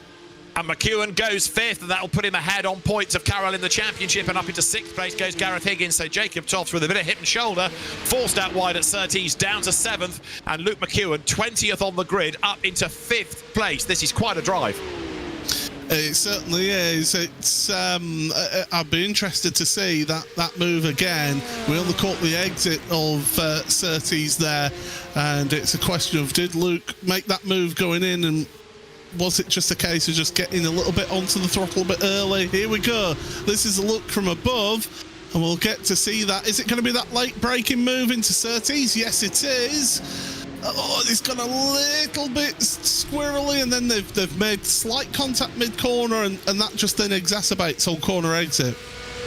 And McEwen goes 5th, and that'll put him ahead on points of Carroll in the championship, and up into 6th place goes Gareth Higgins. So Jacob Tofts with a bit of hip and shoulder, forced out wide at Surtees, down to 7th, and Luke McEwen 20th on the grid, up into 5th place. This is quite a drive. It certainly is. It's I'd be interested to see that move again. We only caught the exit of Surtees there, and it's a question of, did Luke make that move going in, and was it just a case of just getting a little bit onto the throttle a bit early? Here we go. This is a look from above, and we'll get to see that. Is it going to be that late braking move into Surtees? Yes, it is. Oh, it's gone a little bit squirrely, and then they've made slight contact mid-corner, and that just then exacerbates on corner exit.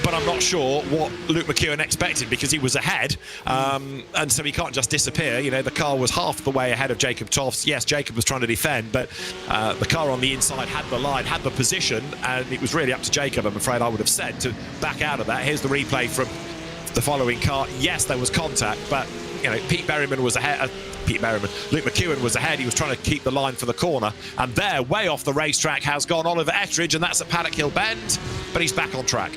But I'm not sure what Luke McEwen expected, because he was ahead, and so he can't just disappear. You know, the car was half the way ahead of Jacob Tofts. Yes, Jacob was trying to defend, but the car on the inside had the line, had the position, and it was really up to Jacob, I'm afraid I would have said, to back out of that. Here's the replay from the following car. Yes, there was contact, but, you know, Pete Berryman was ahead. Luke McEwen was ahead. He was trying to keep the line for the corner, and there, way off the racetrack, has gone Oliver Ettridge, and that's at Paddock Hill Bend, but he's back on track.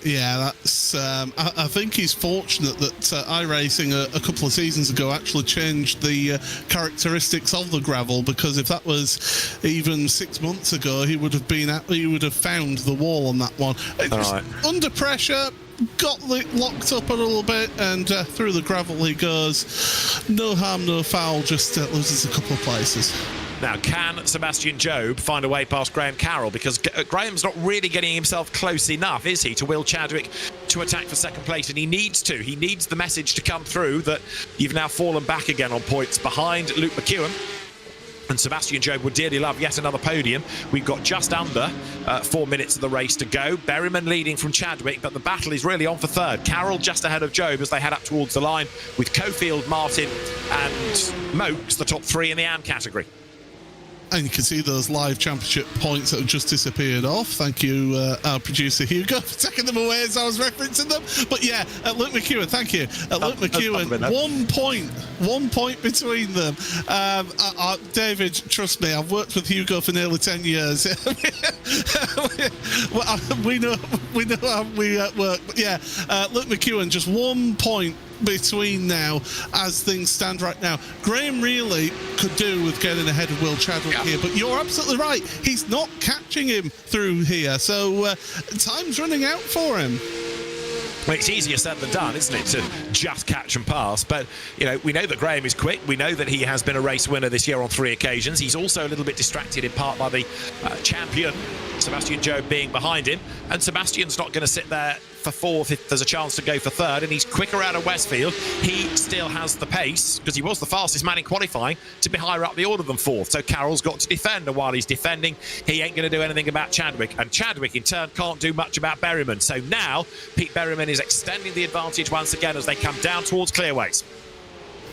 Yeah, that's. I think he's fortunate that iRacing a couple of seasons ago actually changed the characteristics of the gravel, because if that was even 6 months ago, he would have found the wall on that one. Right. Under pressure, got locked up a little bit, and through the gravel he goes. No harm, no foul, just loses a couple of places. Now, can Sebastian Job find a way past Graham Carroll? Because Graham's not really getting himself close enough, is he, to Will Chadwick to attack for second place, and he needs to. He needs the message to come through that you've now fallen back again on points behind Luke McEwen. And Sebastian Job would dearly love yet another podium. We've got just under 4 minutes of the race to go. Berryman leading from Chadwick, but the battle is really on for third. Carroll just ahead of Job as they head up towards the line, with Cofield, Martin and Mokes the top three in the AM category. And you can see those live championship points that have just disappeared off. Thank you, our producer Hugo, for taking them away as I was referencing them. But yeah, Luke McEwen, thank you. Luke McEwen, 1 point between them. David, trust me, I've worked with Hugo for nearly 10 years. we know how we work. But yeah, Luke McEwen, just 1 point between now as things stand right now. Graham really could do with getting ahead of Will Chadwick here, but you're absolutely right. He's not catching him through here, so time's running out for him. Well, it's easier said than done, isn't it, to just catch and pass? But, you know, we know that Graham is quick. We know that he has been a race winner this year on 3 occasions. He's also a little bit distracted in part by the champion, Sebastian Job, being behind him. And Sebastian's not going to sit there for fourth if there's a chance to go for third, and he's quicker out of Westfield. He still has the pace, because he was the fastest man in qualifying, to be higher up the order than fourth. So Carroll's got to defend, and while he's defending, he ain't going to do anything about Chadwick. And Chadwick, in turn, can't do much about Berryman. So now, Pete Berryman is extending the advantage once again as they come down towards Clearways.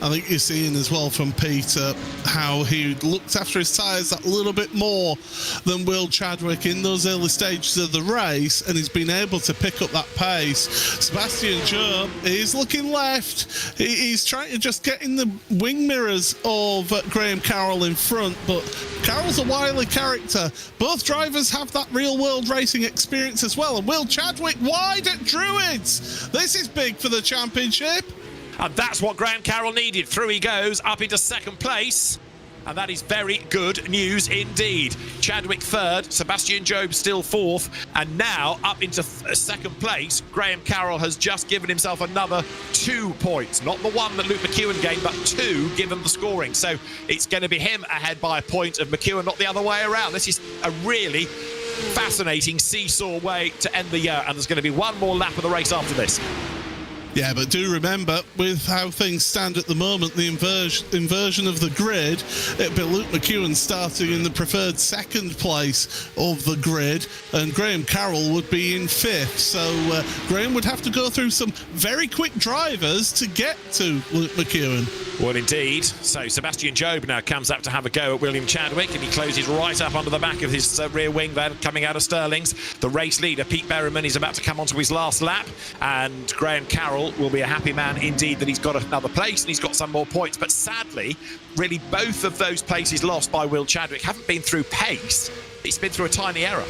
I think you're seeing as well from Peter how he looked after his tyres that little bit more than Will Chadwick in those early stages of the race, and he's been able to pick up that pace. Sebastian Job is looking left. He's trying to just get in the wing mirrors of Graham Carroll in front, but Carroll's a wily character. Both drivers have that real-world racing experience as well, and Will Chadwick wide at Druids. This is big for the championship. And that's what Graham Carroll needed. Through he goes, up into second place. And that is very good news indeed. Chadwick third, Sebastian Job still fourth. And now up into second place, Graham Carroll has just given himself another 2 points. Not the one that Luke McEwen gained, but 2 given the scoring. So it's going to be him ahead by a point of McEwen, not the other way around. This is a really fascinating seesaw way to end the year. And there's going to be one more lap of the race after this. Yeah, but do remember, with how things stand at the moment, the inversion of the grid, it'd be Luke McEwen starting in the preferred second place of the grid, and Graham Carroll would be in fifth. So Graham would have to go through some very quick drivers to get to Luke McEwen. Well, indeed. So Sebastian Job now comes up to have a go at William Chadwick, and he closes right up under the back of his rear wing there, coming out of Stirling's. The race leader, Pete Berryman, is about to come onto his last lap, and Graham Carroll will be a happy man indeed that he's got another place and he's got some more points. But sadly, really both of those places lost by Will Chadwick haven't been through pace. It's been through a tiny error.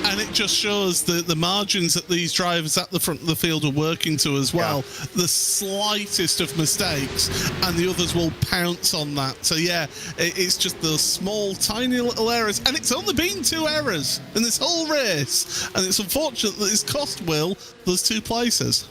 And it just shows the margins that these drivers at the front of the field are working to as well. Yeah. The slightest of mistakes and the others will pounce on that. So yeah, it's just those small, tiny little errors. And it's only been 2 errors in this whole race. And it's unfortunate that it's cost Will those 2 places.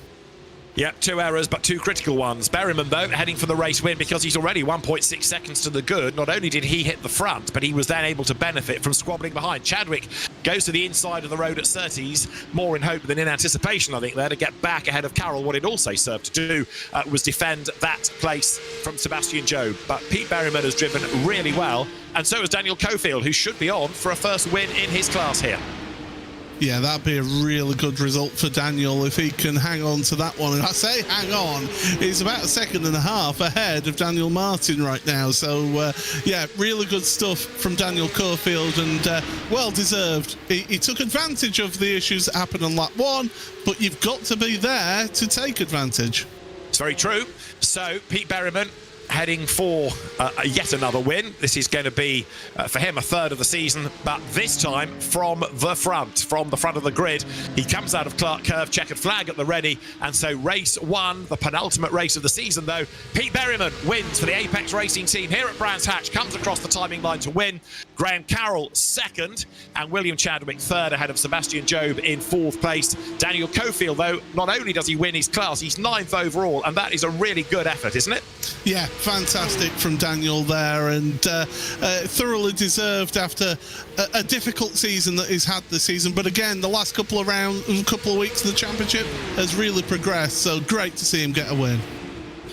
Yep, 2 errors, but 2 critical ones. Berryman, though, heading for the race win because he's already 1.6 seconds to the good. Not only did he hit the front, but he was then able to benefit from squabbling behind. Chadwick goes to the inside of the road at Surtees, more in hope than in anticipation, I think, there, to get back ahead of Carroll. What it also served to do was defend that place from Sebastian Job. But Pete Berryman has driven really well, and so has Daniel Cofield, who should be on for a first win in his class here. Yeah, that'd be a really good result for Daniel if he can hang on to that one. And I say hang on, he's about 1.5 seconds ahead of Daniel Martin right now. So, yeah, really good stuff from Daniel Cofield, and well deserved. He took advantage of the issues that happened on lap 1, but you've got to be there to take advantage. It's very true. So, Pete Berryman heading for yet another win. This is going to be, for him, a third of the season, but this time from the front of the grid. He comes out of Clark Curve, checkered flag at the ready, and so race 1, the penultimate race of the season, though, Pete Berryman wins for the Apex Racing team here at Brands Hatch, comes across the timing line to win. Graham Carroll second, and William Chadwick third ahead of Sebastian Job in 4th place. Daniel Cofield, though, not only does he win his class, he's 9th overall, and that is a really good effort, isn't it? Yeah, fantastic from Daniel there, and thoroughly deserved after a difficult season that he's had this season. But again, the last couple of weeks of the championship has really progressed, so great to see him get a win.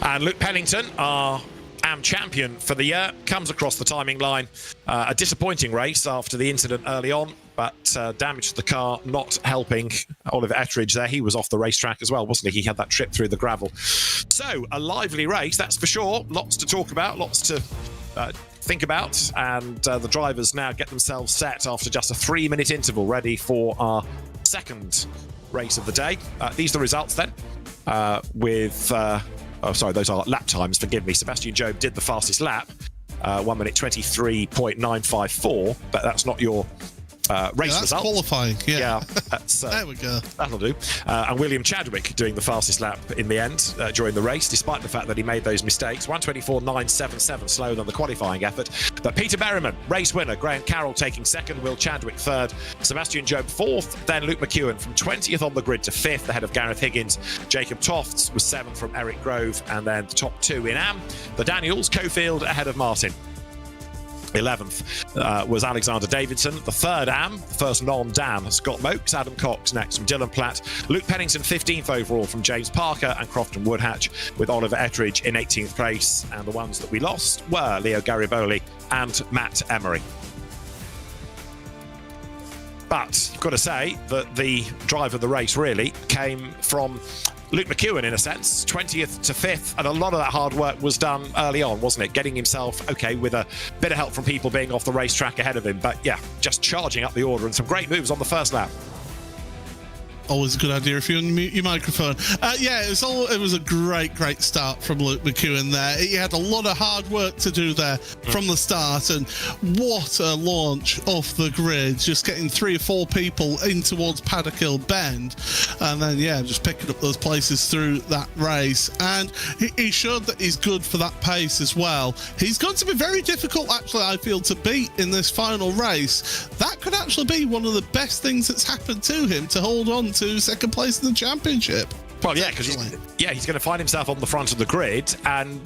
And Luke Pennington, our AM champion for the year, comes across the timing line. A disappointing race after the incident early on, but damage to the car not helping Oliver Ettridge there. He was off the racetrack as well, wasn't he? He had that trip through the gravel. So, a lively race, that's for sure. Lots to talk about, lots to think about, and the drivers now get themselves set after just a 3-minute interval, ready for our second race of the day. These are the results then, oh, sorry, those are lap times, forgive me. Sebastian Job did the fastest lap, 1 minute 23.954, but that's not your race result. Qualifying, yeah. That's, there we go. That'll do. And William Chadwick doing the fastest lap in the end during the race, despite the fact that he made those mistakes. 1:24.977, slower than the qualifying effort. But Peter Berryman, race winner. Graham Carroll taking second. Will Chadwick third. Sebastian Job fourth. Then Luke McEwen from 20th on the grid to fifth, ahead of Gareth Higgins. Jacob Tofts was seventh from Eric Grove. And then the top two in AM. The Daniels, Cofield ahead of Martin. 11th was Alexander Davidson. The third AM, the first non-DAM, Scott Mokes. Adam Cox next from Dylan Platt. Luke Pennington 15th overall from James Parker and Crofton Woodhatch, with Oliver Ettridge in 18th place. And the ones that we lost were Leo Gariboli and Matt Emery. But you've got to say that the drive of the race really came from Luke McEwen, in a sense, 20th to 5th, and a lot of that hard work was done early on, wasn't it? Getting himself, okay, with a bit of help from people being off the racetrack ahead of him, but yeah, just charging up the order and some great moves on the first lap. Always a good idea if you unmute your microphone. Yeah, it was a great start from Luke McEwen there. He had a lot of hard work to do there from the start, and what a launch off the grid, just getting 3 or 4 people in towards Paddock Hill Bend, and then yeah, just picking up those places through that race. And he showed that he's good for that pace as well. He's going to be very difficult, actually, I feel, to beat in this final race. That could actually be one of the best things that's happened to him, to hold on to second place in the championship. Well, yeah, because he's going to find himself on the front of the grid, and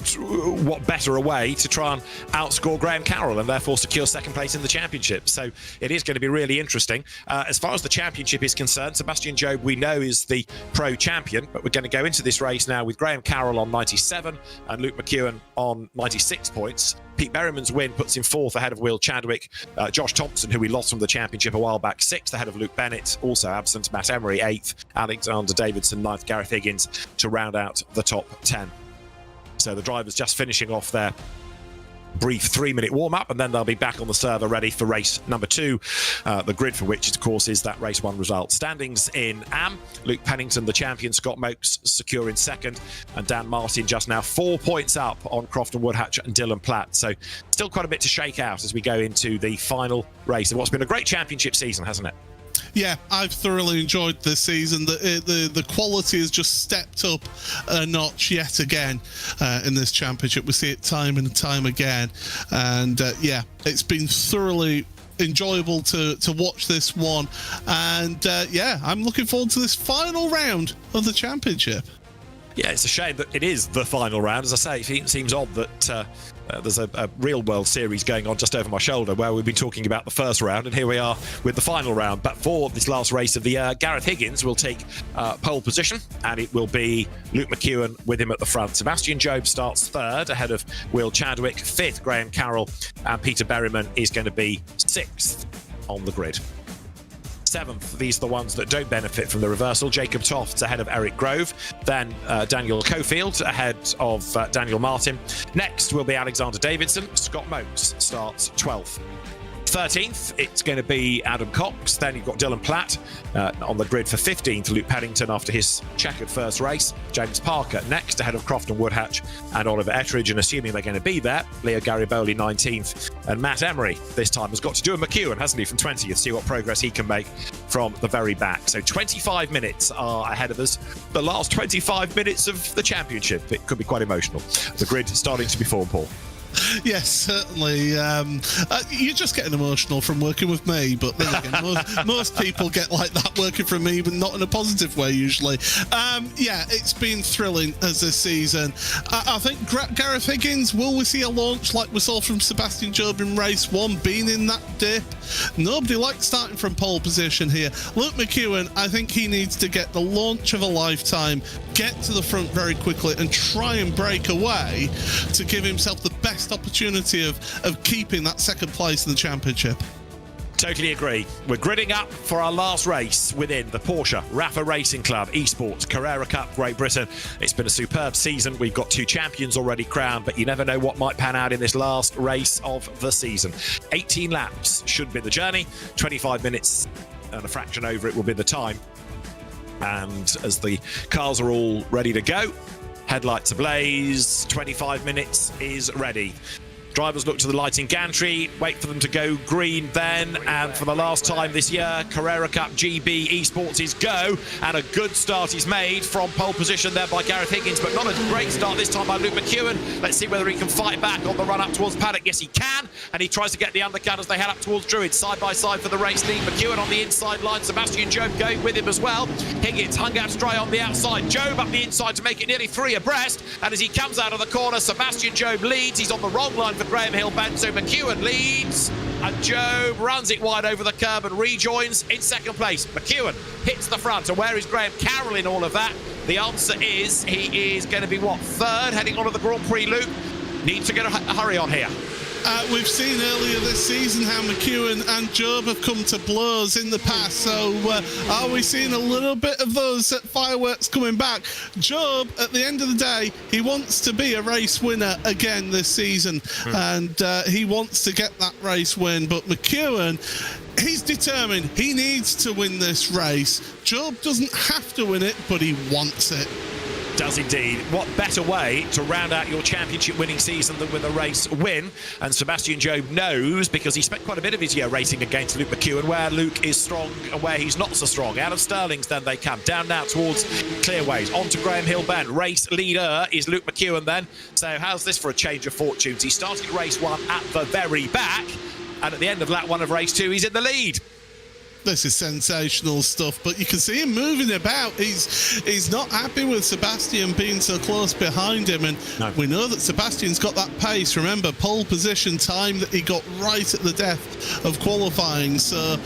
what better a way to try and outscore Graham Carroll and therefore secure second place in the championship. So it is going to be really interesting. As far as the championship is concerned, Sebastian Job, we know, is the pro champion, but we're going to go into this race now with Graham Carroll on 97 and Luke McEwen on 96 points. Pete Berryman's win puts him 4th ahead of Will Chadwick. Josh Thompson, who we lost from the championship a while back, 6th ahead of Luke Bennett, also absent. Matt Emery 8th, Alexander Davidson 9th, Gareth Higgins to round out the top 10. So the drivers just finishing off their brief 3-minute warm-up, and then they'll be back on the server ready for race number 2, the grid for which, of course, is that race 1 result. Standings in AM: Luke Pennington, the champion, Scott Mokes secure in second, and Dan Martin just now 4 points up on Crofton Woodhatch and Dylan Platt. So still quite a bit to shake out as we go into the final race of what's been a great championship season, hasn't it? Yeah, I've thoroughly enjoyed this season. The quality has just stepped up a notch yet again in this championship. We see it time and time again. And yeah, it's been thoroughly enjoyable to watch this one. And yeah, I'm looking forward to this final round of the championship. Yeah, it's a shame that it is the final round. As I say, it seems odd that there's a real world series going on just over my shoulder where we've been talking about the first round, and here we are with the final round. But for this last race of the year, Gareth Higgins will take pole position, and it will be Luke McEwen with him at the front. Sebastian Job starts 3rd ahead of Will Chadwick, 5th Graham Carroll, and Peter Berryman is going to be 6th on the grid. 7th, these are the ones that don't benefit from the reversal. Jacob Tofts ahead of Eric Grove. Then Daniel Cofield ahead of Daniel Martin. Next will be Alexander Davidson. Scott Mokes starts 12th. 13th, it's going to be Adam Cox. Then you've got Dylan Platt on the grid for 15th. Luke Pennington after his checkered first race. James Parker next ahead of Crofton Woodhatch and Oliver Ettridge, and assuming they're going to be there, Leo Gariboli 19th. And Matt Emery this time has got to do a McEwen, hasn't he, from 20th, see what progress he can make from the very back. So 25 minutes are ahead of us. The last 25 minutes of the championship. It could be quite emotional. The grid starting to be formed, Paul. Yes, certainly. You're just getting emotional from working with me, but then again, most people get like that working for me, but not in a positive way usually. Yeah, it's been thrilling as this season. I think Gareth Higgins, will we see a launch like we saw from Sebastian Job in race 1, being in that dip? Nobody likes starting from pole position here. Luke McEwen, I think he needs to get the launch of a lifetime, get to the front very quickly and try and break away to give himself the best opportunity of keeping that second place in the championship. Totally agree. We're gridding up for our last race within the Porsche Rafa Racing Club Esports Carrera Cup, Great Britain. It's been a superb season. We've got 2 champions already crowned, but you never know what might pan out in this last race of the season. 18 laps should be the journey. 25 minutes and a fraction over it will be the time. And as the cars are all ready to go, headlights ablaze, 25 minutes is ready. Drivers look to the lighting gantry, wait for them to go green then, and for the last time this year, Carrera Cup GB Esports is go, and a good start is made from pole position there by Gareth Higgins, but not a great start this time by Luke McEwen. Let's see whether he can fight back on the run up towards paddock. Yes, he can, and he tries to get the undercut as they head up towards Druid, side by side for the race lead. McEwen on the inside line, Sebastian Job going with him as well. Higgins hung out straight on the outside, Job up the inside to make it nearly 3 abreast, and as he comes out of the corner, Sebastian Job leads. He's on the wrong line for Graham Hill-Bent, so McEwen leads, and Job runs it wide over the curb and rejoins in second place. McEwen hits the front, and where is Graham Carroll in all of that? The answer is he is going to be, what, 3rd, heading on to the Grand Prix loop. Needs to get a hurry on here. We've seen earlier this season how McEwen and Job have come to blows in the past, so are we seeing a little bit of those fireworks coming back? Job, at the end of the day, he wants to be a race winner again this season, and he wants to get that race win, but McEwen, he's determined. He needs to win this race. Job doesn't have to win it, but he wants it. Does indeed. What better way to round out your championship winning season than with a race win? And Sebastian Job knows, because he spent quite a bit of his year racing against Luke McEwen, where Luke is strong and where he's not so strong. Out of Stirling's then they come. Down now towards Clearways. On to Graham Hill-Bent. Race leader is Luke McEwen then. So how's this for a change of fortunes? He started race 1 at the very back, and at the end of lap 1 of race 2, he's in the lead. This is sensational stuff, but you can see him moving about. He's not happy with Sebastian being so close behind him, and we know that Sebastian's got that pace. Remember, pole position time that he got right at the death of qualifying, so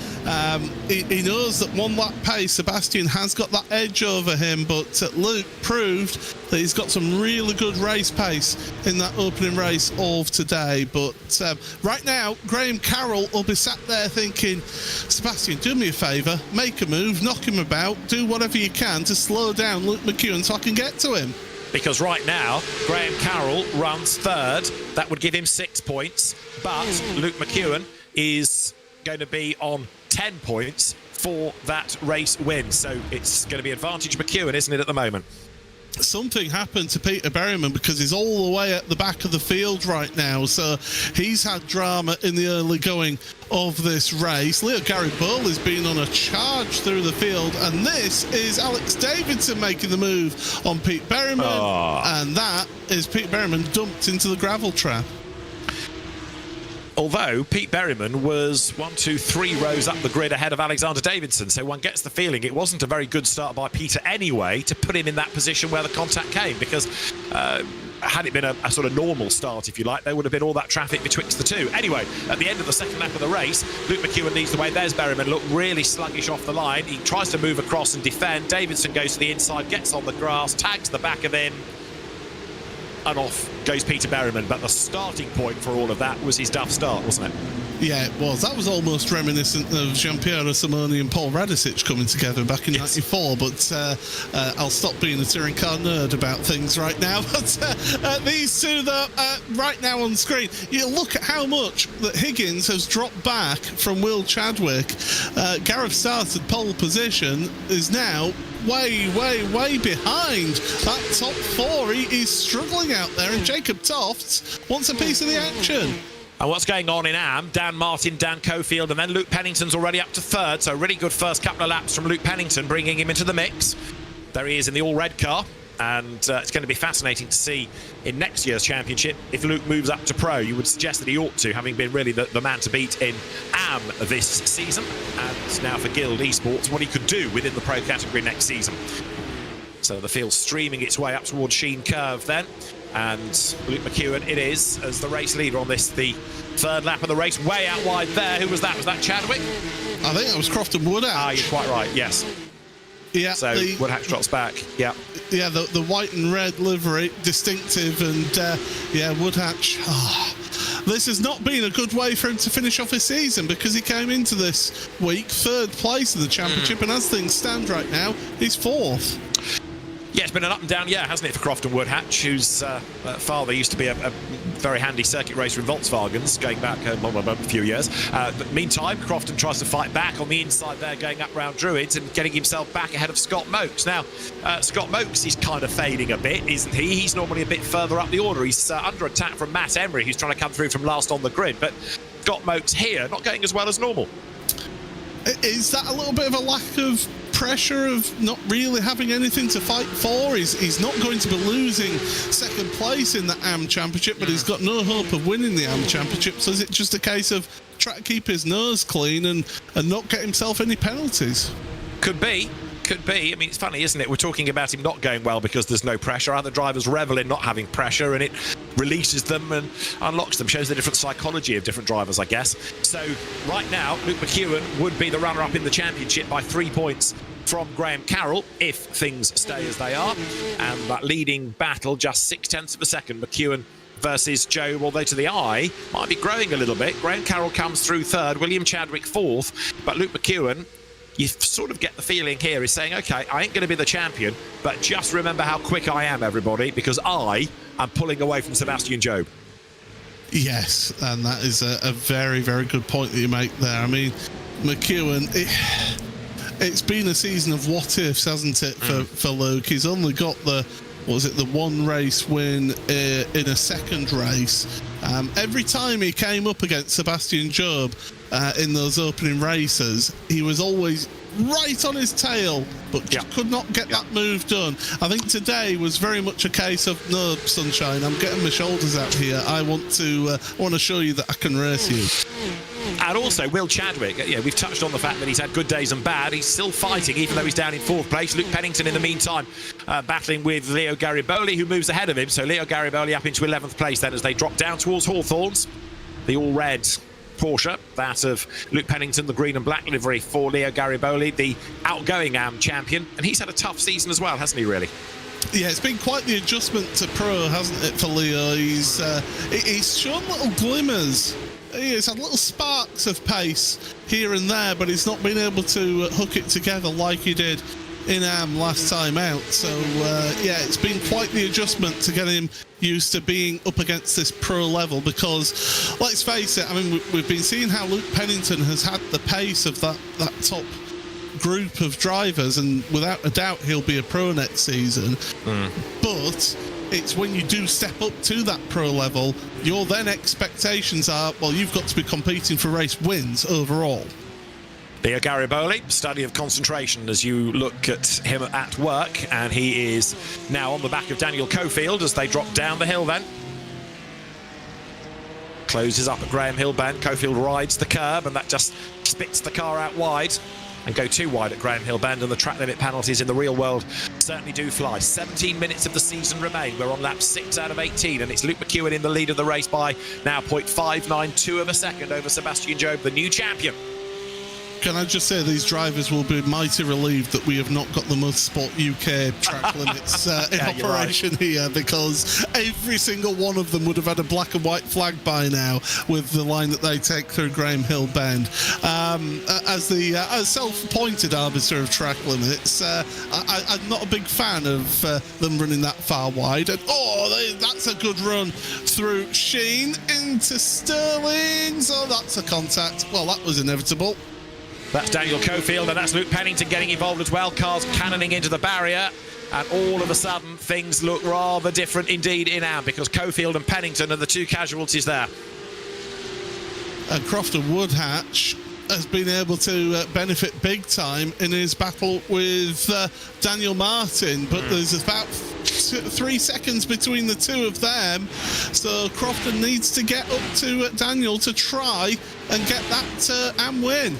he knows that 1 lap pace, Sebastian has got that edge over him, but Luke proved that he's got some really good race pace in that opening race of today. But right now, Graham Carroll will be sat there thinking, Sebastian, do me a favour, make a move, knock him about, do whatever you can to slow down Luke McEwen so I can get to him. Because right now, Graham Carroll runs 3rd. That would give him 6 points. But Luke McEwen is going to be on 10 points for that race win. So it's going to be advantage McEwen, isn't it, at the moment? Something happened to Peter Berryman, because he's all the way at the back of the field right now, so he's had drama in the early going of this race. Leo Garibaldi's been on a charge through the field, and this is Alex Davidson making the move on Pete Berryman, and that is Pete Berryman dumped into the gravel trap. Although Pete Berryman was 1, 2, 3 rows up the grid ahead of Alexander Davidson, so one gets the feeling it wasn't a very good start by Peter anyway to put him in that position where the contact came, because had it been a sort of normal start, if you like, there would have been all that traffic betwixt the two. Anyway, at the end of the second lap of the race, Luke McEwen leads the way. There's Berryman, look really sluggish off the line. He tries to move across and defend. Davidson goes to the inside, gets on the grass, tags the back of him, and off goes Peter Berryman. But the starting point for all of that was his duff start, wasn't it? Yeah, it was. That was almost reminiscent of Giampiero Simoni and Paul Radicic coming together back in '94, but I'll stop being a touring car nerd about things right now. But these two, though, right now on screen, you look at how much that Higgins has dropped back from Will Chadwick. Gareth started pole position, is now way behind that top 4. He's struggling out there, and Jacob Tofts wants a piece of the action. And what's going on in Am? Dan Martin, Dan Cofield, and then Luke Pennington's already up to 3rd. So really good first couple of laps from Luke Pennington, bringing him into the mix. There he is in the all-red car. And it's going to be fascinating to see in next year's championship if Luke moves up to pro. You would suggest that he ought to, having been really the man to beat in AM this season, and now for Guild Esports, what he could do within the pro category next season. So the field streaming its way up towards Sheen Curve then, and Luke McEwen it is as the race leader on this, the third lap of the race, way out wide there. Who was that? Was that Chadwick? I think it was Crofton Woodhatch. Ah, you're quite right, yes. Yeah, so Woodhatch drops back. Yeah, the white and red livery, distinctive, and Woodhatch. This has not been a good way for him to finish off his season, because he came into this week third place in the championship, and as things stand right now, he's fourth. Yeah, it's been an up and down year, hasn't it, for Crofton Woodhatch, whose father used to be a very handy circuit racer in Volkswagens, going back a few years. But meantime, Crofton tries to fight back on the inside there, going up round Druids and getting himself back ahead of Scott Mokes. Now, Scott Mokes is kind of fading a bit, isn't he? He's normally a bit further up the order. He's under attack from Matt Emery, who's trying to come through from last on the grid. But Scott Mokes here, not going as well as normal. Is that a little bit of a lack of pressure of not really having anything to fight for? He's not going to be losing second place in the AM Championship, but he's got no hope of winning the AM Championship. So is it just a case of trying to keep his nose clean and not get himself any penalties? Could be. I mean, it's funny, isn't it? We're talking about him not going well because there's no pressure. Other drivers revel in not having pressure, and it releases them and unlocks them. Shows the different psychology of different drivers, I guess. So right now, Luke McEwen would be the runner-up in the championship by 3 points from Graham Carroll, if things stay as they are. And that leading battle, just 0.6 of a second, McEwen versus Joe, although to the eye, might be growing a little bit. Graham Carroll comes through third, William Chadwick fourth, but Luke McEwen, you sort of get the feeling here, is saying, OK, I ain't going to be the champion, but just remember how quick I am, everybody, because I am pulling away from Sebastian Job. Yes, and that is a very, very good point that you make there. I mean, McEwen, it's been a season of what-ifs, hasn't it, for Luke? He's only got the one race win in a second race. Every time he came up against Sebastian Job in those opening races, he was always right on his tail, but just could not get that move done. I think today was very much a case of, no, sunshine, I'm getting my shoulders out here. I want to show you that I can race you. And also, Will Chadwick, we've touched on the fact that he's had good days and bad. He's still fighting, even though he's down in fourth place. Luke Pennington, in the meantime, battling with Leo Gariboli, who moves ahead of him. So Leo Gariboli up into 11th place then as they drop down towards Hawthorns. The all-red Porsche, that of Luke Pennington, the green and black livery for Leo Gariboli, the outgoing AM champion. And he's had a tough season as well, hasn't he, really? Yeah, it's been quite the adjustment to pro, hasn't it, for Leo? He's shown little glimmers. He's had little sparks of pace here and there, but he's not been able to hook it together like he did in AM last time out. So, it's been quite the adjustment to get him used to being up against this pro level, because, let's face it, I mean, we've been seeing how Luke Pennington has had the pace of that top group of drivers, and without a doubt he'll be a pro next season. But it's when you do step up to that pro level, your then expectations are, well, you've got to be competing for race wins overall. Leo Gariboli, study of concentration as you look at him at work, and he is now on the back of Daniel Cofield as they drop down the hill then. Closes up at Graham Hillband. Cofield rides the curb, and that just spits the car out wide. And go too wide at Graham Hillband, and the track limit penalties in the real world certainly do fly. 17 minutes of the season remain. We're on lap 6 out of 18, and it's Luke McEwen in the lead of the race by now 0.592 of a second over Sebastian Job, the new champion. Can I just say these drivers will be mighty relieved that we have not got the Motorsport UK track limits in operation here, because every single one of them would have had a black and white flag by now with the line that they take through Graham Hill Bend. As the self-appointed arbiter of track limits, I'm not a big fan of them running that far wide. And that's a good run through Sheen into Sterling. So that's a contact. Well, that was inevitable. That's Daniel Cofield, and that's Luke Pennington getting involved as well. Cars cannoning into the barrier, and all of a sudden things look rather different indeed in AM, because Cofield and Pennington are the two casualties there. And Crofton Woodhatch has been able to benefit big time in his battle with Daniel Martin, but there's about 3 seconds between the two of them. So Crofton needs to get up to Daniel to try and get that and win.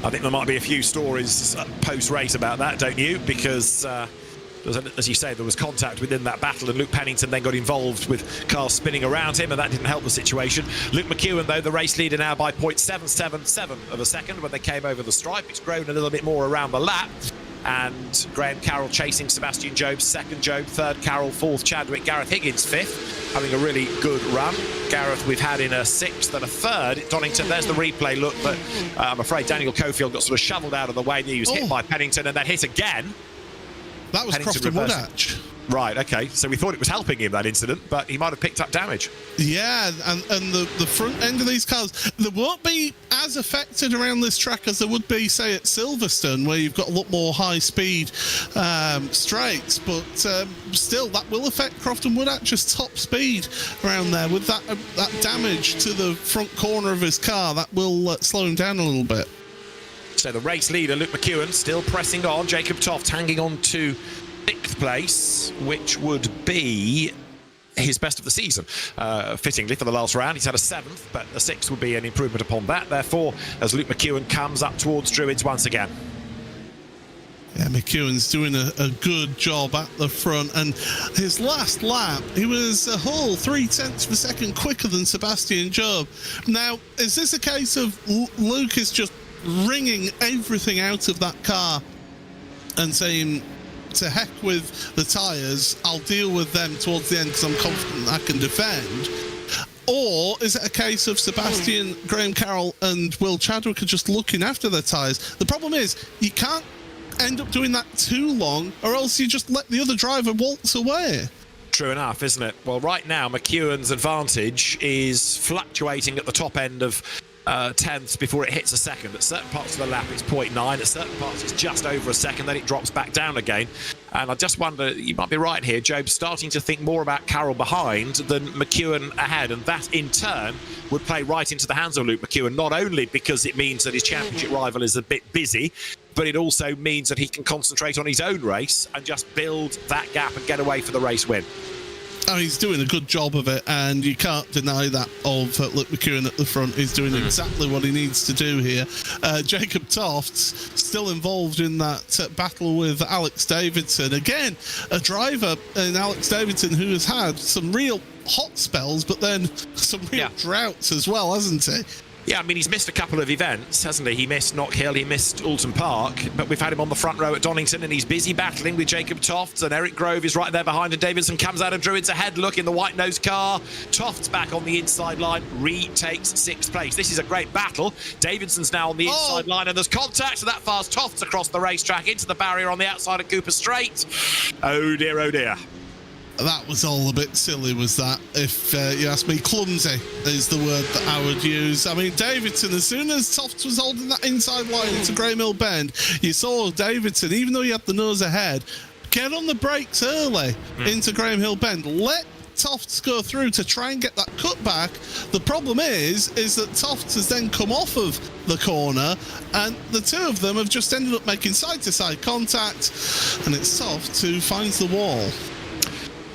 I think there might be a few stories post-race about that, don't you? Because, as you say, there was contact within that battle, and Luke Pennington then got involved with cars spinning around him, and that didn't help the situation. Luke McEwen, though, the race leader now by 0.777 of a second when they came over the stripe. It's grown a little bit more around the lap. And Graham Carroll chasing Sebastian Job, second Job, third Carroll, fourth Chadwick, Gareth Higgins fifth, having a really good run. Gareth we've had in a sixth and a third at Donington. There's the replay look, but I'm afraid Daniel Cofield got sort of shovelled out of the way. He was hit by Pennington and then hit again. That was Crofton Woodhatch. Right, okay. So we thought it was helping him, that incident, but he might have picked up damage. Yeah, and the front end of these cars, they won't be as affected around this track as there would be, say, at Silverstone, where you've got a lot more high-speed straights, but still, that will affect Crofton Woodhatch's top speed around there. With that damage to the front corner of his car, that will slow him down a little bit. So the race leader, Luke McEwen, still pressing on. Jacob Toft hanging on to 6th place, which would be his best of the season, fittingly for the last round. He's had a 7th, but a 6th would be an improvement upon that. Therefore, as Luke McEwen comes up towards Druids once again. Yeah, McEwen's doing a good job at the front, and his last lap, he was a whole 0.3 of a second quicker than Sebastian Job. Now, is this a case of Luke is just wringing everything out of that car and saying, to heck with the tyres, I'll deal with them towards the end because I'm confident I can defend? Or is it a case of Sebastian, Graham Carroll and Will Chadwick are just looking after their tyres? The problem is, you can't end up doing that too long, or else you just let the other driver waltz away. True enough, isn't it? Well, right now, McEwen's advantage is fluctuating at the top end of tenths before it hits a second. At certain parts of the lap it's 0.9, at certain parts it's just over a second, then it drops back down again. And I just wonder, you might be right here, Job's starting to think more about Carroll behind than McEwen ahead, and that in turn would play right into the hands of Luke McEwen, not only because it means that his championship rival is a bit busy, but it also means that he can concentrate on his own race and just build that gap and get away for the race win. Oh, he's doing a good job of it, and you can't deny that of Luke McEwen at the front. He's doing exactly what he needs to do here. Jacob Toft's still involved in that battle with Alex Davidson. Again, a driver in Alex Davidson who has had some real hot spells, but then some real droughts as well, hasn't he? Yeah, I mean, he's missed a couple of events, hasn't he? He missed Knock Hill, he missed Alton Park, but we've had him on the front row at Donington, and he's busy battling with Jacob Toft, and Eric Grove is right there behind, and Davidson comes out of Druids ahead, look in the white-nosed car. Toft's back on the inside line, retakes 6th place. This is a great battle. Davidson's now on the inside line, and there's contact, so that fires Toft's across the racetrack into the barrier on the outside of Cooper Straight. Oh dear, oh dear. That was all a bit silly, was that? If you ask me, clumsy is the word that I would use. I mean, Davidson, as soon as Toft was holding that inside line into Graham Hill Bend, you saw Davidson, even though he had the nose ahead, get on the brakes early into Graham Hill Bend. Let Tofts go through to try and get that cutback. The problem is that Tofts has then come off of the corner, and the two of them have just ended up making side-to-side contact, and it's Tofts who finds the wall.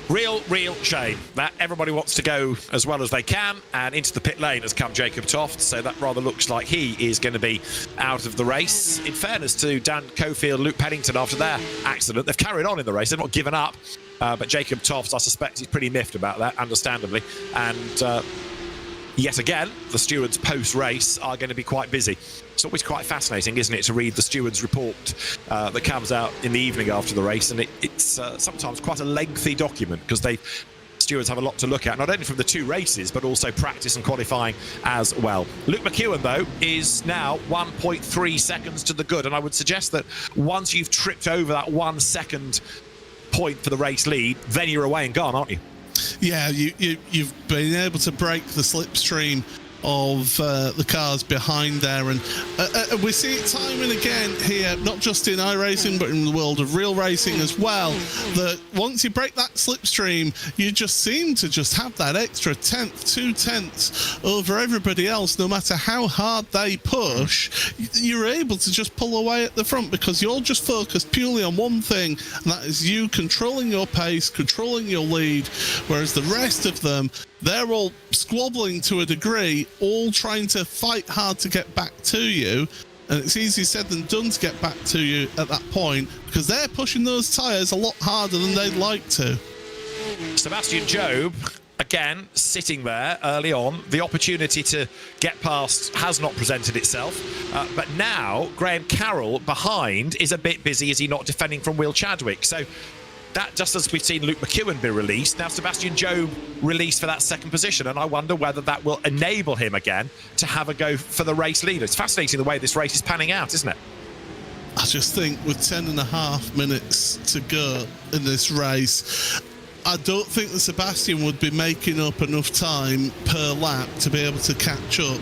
Real shame that everybody wants to go as well as they can, and into the pit lane has come Jacob Toft, so that rather looks like he is going to be out of the race. In fairness to Dan Cofield, Luke Pennington, after their accident, they've carried on in the race, they've not given up, but Jacob Toft, I suspect, is pretty miffed about that, understandably, and yet again, the stewards post-race are going to be quite busy. It's always quite fascinating, isn't it, to read the stewards' report that comes out in the evening after the race, and it's sometimes quite a lengthy document because stewards have a lot to look at, not only from the two races, but also practice and qualifying as well. Luke McEwen, though, is now 1.3 seconds to the good, and I would suggest that once you've tripped over that 1 second point for the race lead, then you're away and gone, aren't you? Yeah, you've been able to break the slipstream of the cars behind there, and we see it time and again here, not just in iRacing but in the world of real racing as well, that once you break that slipstream, you just seem to just have that extra tenth, 2 tenths over everybody else. No matter how hard they push, you're able to just pull away at the front because you're just focused purely on one thing, and that is you controlling your pace, controlling your lead, whereas the rest of them, they're all squabbling to a degree, all trying to fight hard to get back to you. And it's easier said than done to get back to you at that point because they're pushing those tyres a lot harder than they'd like to. Sebastian Job, again, sitting there early on. The opportunity to get past has not presented itself. But now, Graham Carroll behind is a bit busy. Is he not defending from Will Chadwick? So that, just as we've seen Luke McEwen be released, now Sebastian Job released for that second position, and I wonder whether that will enable him again to have a go for the race leader. It's fascinating the way this race is panning out, isn't it? I just think with 10.5 minutes to go in this race, I don't think that Sebastian would be making up enough time per lap to be able to catch up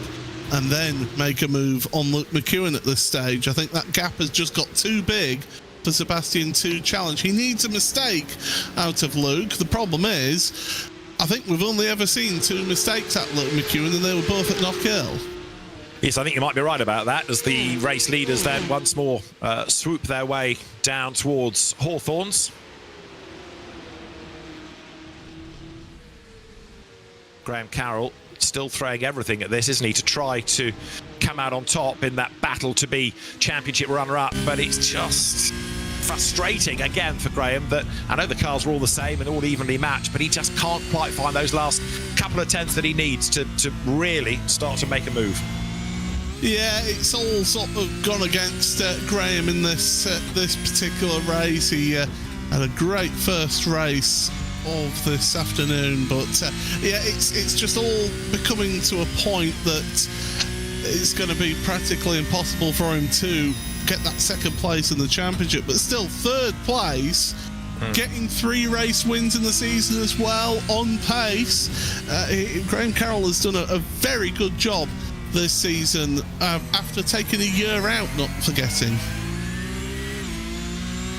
and then make a move on Luke McEwen at this stage. I think that gap has just got too big for Sebastian to challenge. He needs a mistake out of Luke. The problem is, I think we've only ever seen 2 mistakes at Luke McEwen, and they were both at Knock Hill. Yes, I think you might be right about that, as the race leaders then once more swoop their way down towards Hawthorns. Graham Carroll still throwing everything at this, isn't he, to try to come out on top in that battle to be championship runner-up, but it's just frustrating again for Graham that I know the cars are all the same and all evenly matched, but he just can't quite find those last couple of tenths that he needs to really start to make a move. Yeah, it's all sort of gone against Graham in this particular race. He had a great first race of this afternoon, but yeah, it's just all becoming to a point that it's going to be practically impossible for him to get that second place in the championship, but still third place, getting 3 race wins in the season as well, on pace. Graham Carroll has done a very good job this season after taking a year out, not forgetting.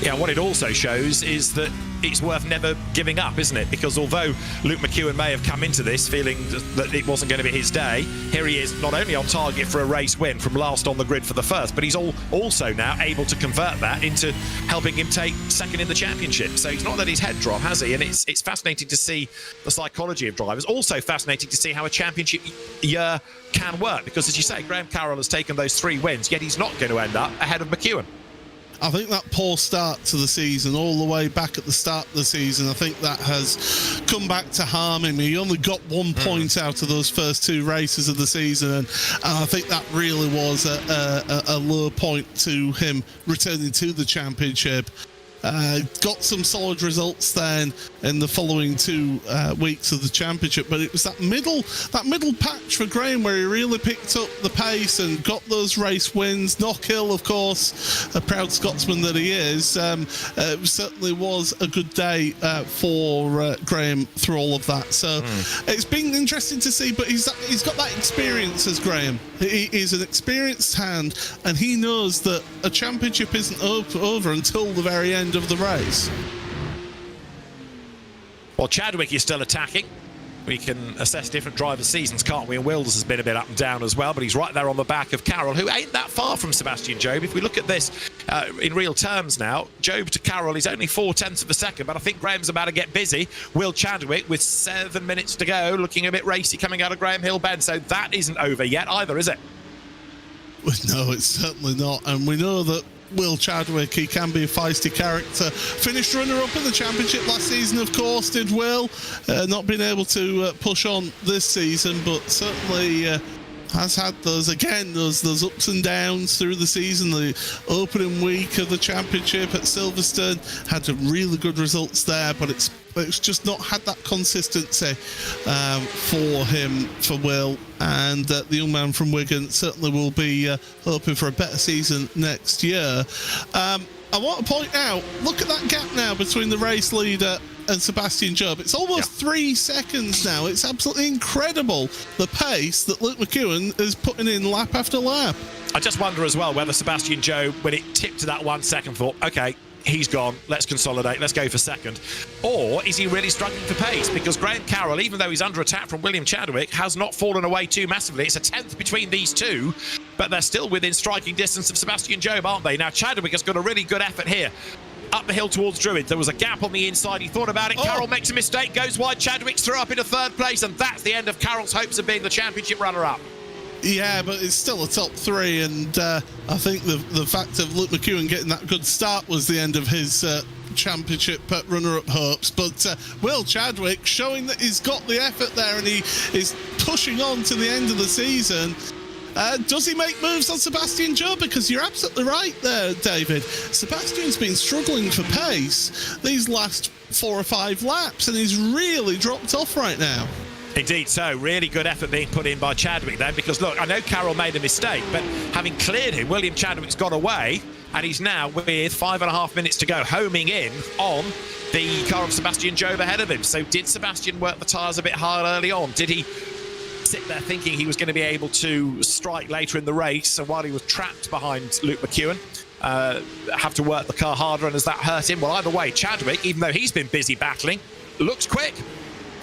Yeah, what it also shows is that it's worth never giving up, isn't it? Because although Luke McEwen may have come into this feeling that it wasn't going to be his day, here he is not only on target for a race win from last on the grid for the first, but he's also now able to convert that into helping him take second in the championship. So he's not let his head drop, has he? And it's fascinating to see the psychology of drivers. Also fascinating to see how a championship year can work, because as you say, Graham Carroll has taken those 3 wins, yet he's not going to end up ahead of McEwen. I think that poor start to the season, all the way back at the start of the season, I think that has come back to harm him. He only got 1 point out of those first 2 races of the season, and I think that really was a low point to him returning to the championship. Got some solid results then in the following 2 weeks of the championship, but it was that middle patch for Graham where he really picked up the pace and got those race wins. Knock Hill, of course, a proud Scotsman that he is, it certainly was a good day for Graham through all of that. So it's been interesting to see, but he's got that experience as Graham. He is an experienced hand, and he knows that a championship isn't over until the very end of the race. Well, Chadwick is still attacking. We can assess different drivers' seasons, can't we? And Wilders has been a bit up and down as well, but he's right there on the back of Carroll, who ain't that far from Sebastian Job. If we look at this in real terms now, Job to Carroll is only 4 tenths of a second, but I think Graham's about to get busy. Will Chadwick, with 7 minutes to go, looking a bit racy coming out of Graham Hill Bend, so that isn't over yet either, is it? No, it's certainly not, and we know that Will Chadwick, he can be a feisty character. Finished runner-up in the championship last season, of course, did Will. Not been able to push on this season, but certainly has had those ups and downs through the season. The opening week of the championship at Silverstone had some really good results there, but it's just not had that consistency for Will, and the young man from Wigan certainly will be hoping for a better season next year. I want to point out, look at that gap now between the race leader and Sebastian Job. It's almost 3 seconds now. It's absolutely incredible, the pace that Luke McEwen is putting in lap after lap. I just wonder as well whether Sebastian Job, when it tipped to that 1 second, thought, okay, he's gone, let's consolidate, let's go for second. Or is he really struggling for pace? Because Graham Carroll, even though he's under attack from William Chadwick, has not fallen away too massively. It's a 10th between these two, but they're still within striking distance of Sebastian Job, aren't they? Now, Chadwick has got a really good effort here. Up the hill towards Druid. There was a gap on the inside. He thought about it. Carroll makes a mistake, goes wide. Chadwick's through up into third place, and that's the end of Carroll's hopes of being the championship runner-up. Yeah, but it's still a top three, and I think the fact of Luke McEwen getting that good start was the end of his championship runner-up hopes. But Will Chadwick showing that he's got the effort there, and he is pushing on to the end of the season. Does he make moves on Sebastian Job? Because you're absolutely right there, David. Sebastian's been struggling for pace these last 4 or 5 laps, and he's really dropped off right now. Indeed so. Really good effort being put in by Chadwick then, because look, I know Carroll made a mistake, but having cleared him, William Chadwick's got away, and he's now with 5.5 minutes to go, homing in on the car of Sebastian Job ahead of him. So did Sebastian work the tyres a bit hard early on? Did he sit there thinking he was going to be able to strike later in the race, and while he was trapped behind Luke McEwen, have to work the car harder, and has that hurt him? Well, either way, Chadwick, even though he's been busy battling, looks quick.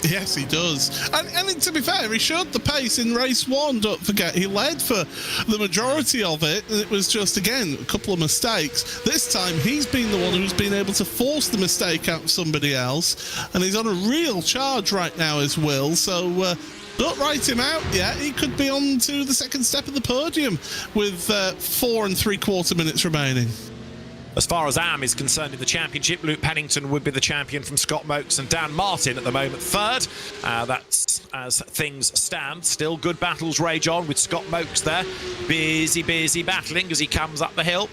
Yes, he does. And to be fair, he showed the pace in race 1. Don't forget, he led for the majority of it, and it was just, again, a couple of mistakes. This time, he's been the one who's been able to force the mistake out of somebody else, and he's on a real charge right now as Will, so don't write him out yet. He could be on to the second step of the podium with 4 3/4 minutes remaining. As far as AM is concerned in the championship, Luke Pennington would be the champion from Scott Mokes, and Dan Martin at the moment third. That's as things stand. Still good battles rage on with Scott Mokes there. Busy battling as he comes up the hill.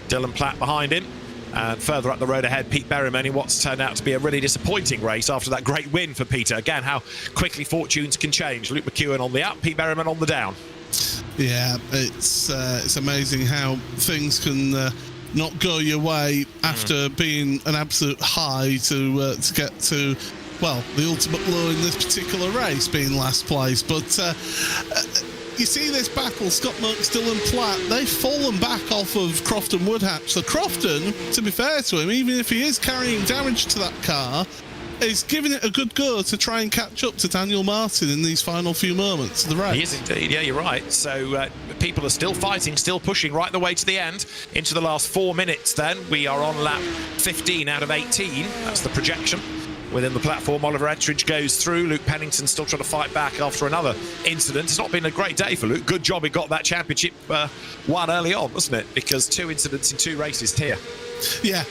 Dylan Platt behind him. And further up the road ahead, Pete Berryman in what's turned out to be a really disappointing race after that great win for Peter. Again, how quickly fortunes can change. Luke McEwen on the up, Pete Berryman on the down. Yeah, it's amazing how things can not go your way after being an absolute high to get to, well, the ultimate low in this particular race, being last place. But you see this battle, Scott Mokes, Dylan Platt, they've fallen back off of Crofton Woodhatch. So Crofton, to be fair to him, even if he is carrying damage to that car, is giving it a good go to try and catch up to Daniel Martin in these final few moments of the race. He is indeed, yeah, you're right. So people are still fighting, still pushing right the way to the end, into the last 4 minutes then. We are on lap 15 out of 18, that's the projection. Within the platform, Oliver Ettridge goes through. Luke Pennington still trying to fight back after another incident. It's not been a great day for Luke. Good job he got that championship won early on, wasn't it? Because 2 incidents in 2 races here. Yeah,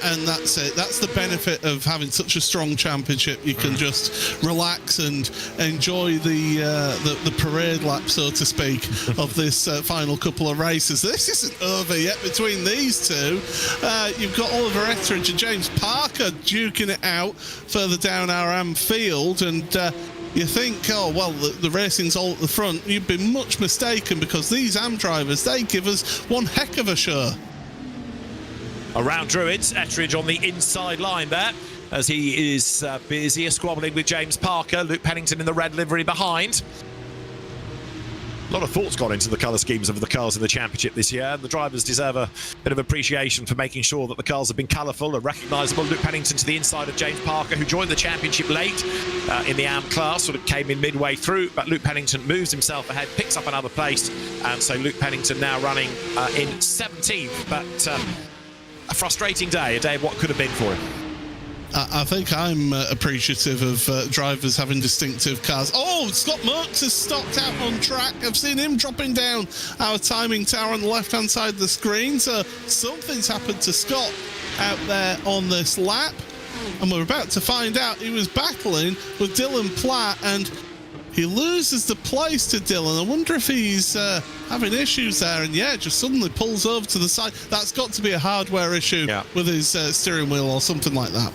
and that's it. That's the benefit of having such a strong championship. You can just relax and enjoy the parade lap, so to speak, of this final couple of races. This isn't over yet between these two. You've got Oliver Ettridge and James Parker duking it out further down our AM field, and you think, oh, well, the racing's all at the front. You've been much mistaken, because these AM drivers, they give us one heck of a show. Around Druids, Ettridge on the inside line there, as he is busy squabbling with James Parker. Luke Pennington in the red livery behind. A lot of thoughts gone into the colour schemes of the cars in the championship this year. The drivers deserve a bit of appreciation for making sure that the cars have been colourful and recognisable. Luke Pennington to the inside of James Parker, who joined the championship late in the AM class, sort of came in midway through, but Luke Pennington moves himself ahead, picks up another place, and so Luke Pennington now running in 17th, but a frustrating day, a day of what could have been for him. I think I'm appreciative of drivers having distinctive cars. Oh, Scott Mokes has stopped out on track. I've seen him dropping down our timing tower on the left-hand side of the screen. So something's happened to Scott out there on this lap. And we're about to find out. He was battling with Dylan Platt, and he loses the place to Dylan. I wonder if he's having issues there, and yeah, just suddenly pulls over to the side. That's got to be a hardware issue with his steering wheel or something like that.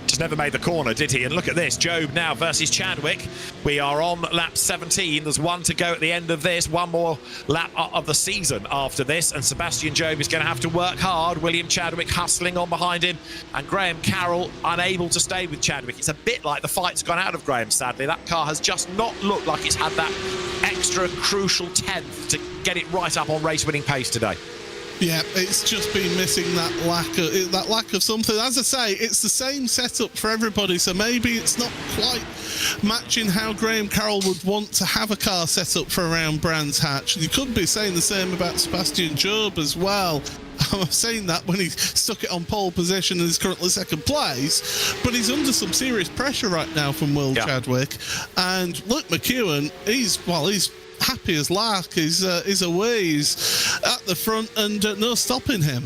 Just never made the corner, did he? And look at this, Job now versus Chadwick. We are on lap 17. There's one to go at the end of this. One more lap of the season after this. And Sebastian Job is going to have to work hard. William Chadwick hustling on behind him. And Graham Carroll unable to stay with Chadwick. It's a bit like the fight's gone out of Graham, sadly. That car has just not looked like it's had that extra crucial tenth to get it right up on race-winning pace today. Yeah, it's just been missing that lack of something. As I say, it's the same setup for everybody, so maybe it's not quite matching how Graham Carroll would want to have a car set up for around Brands Hatch. You could be saying the same about Sebastian Job as well. I'm saying that when he stuck it on pole position and is currently second place, but he's under some serious pressure right now from Will Chadwick. And Luke McEwen, he's happy as lark. He's away, he's at the front, and no stopping him.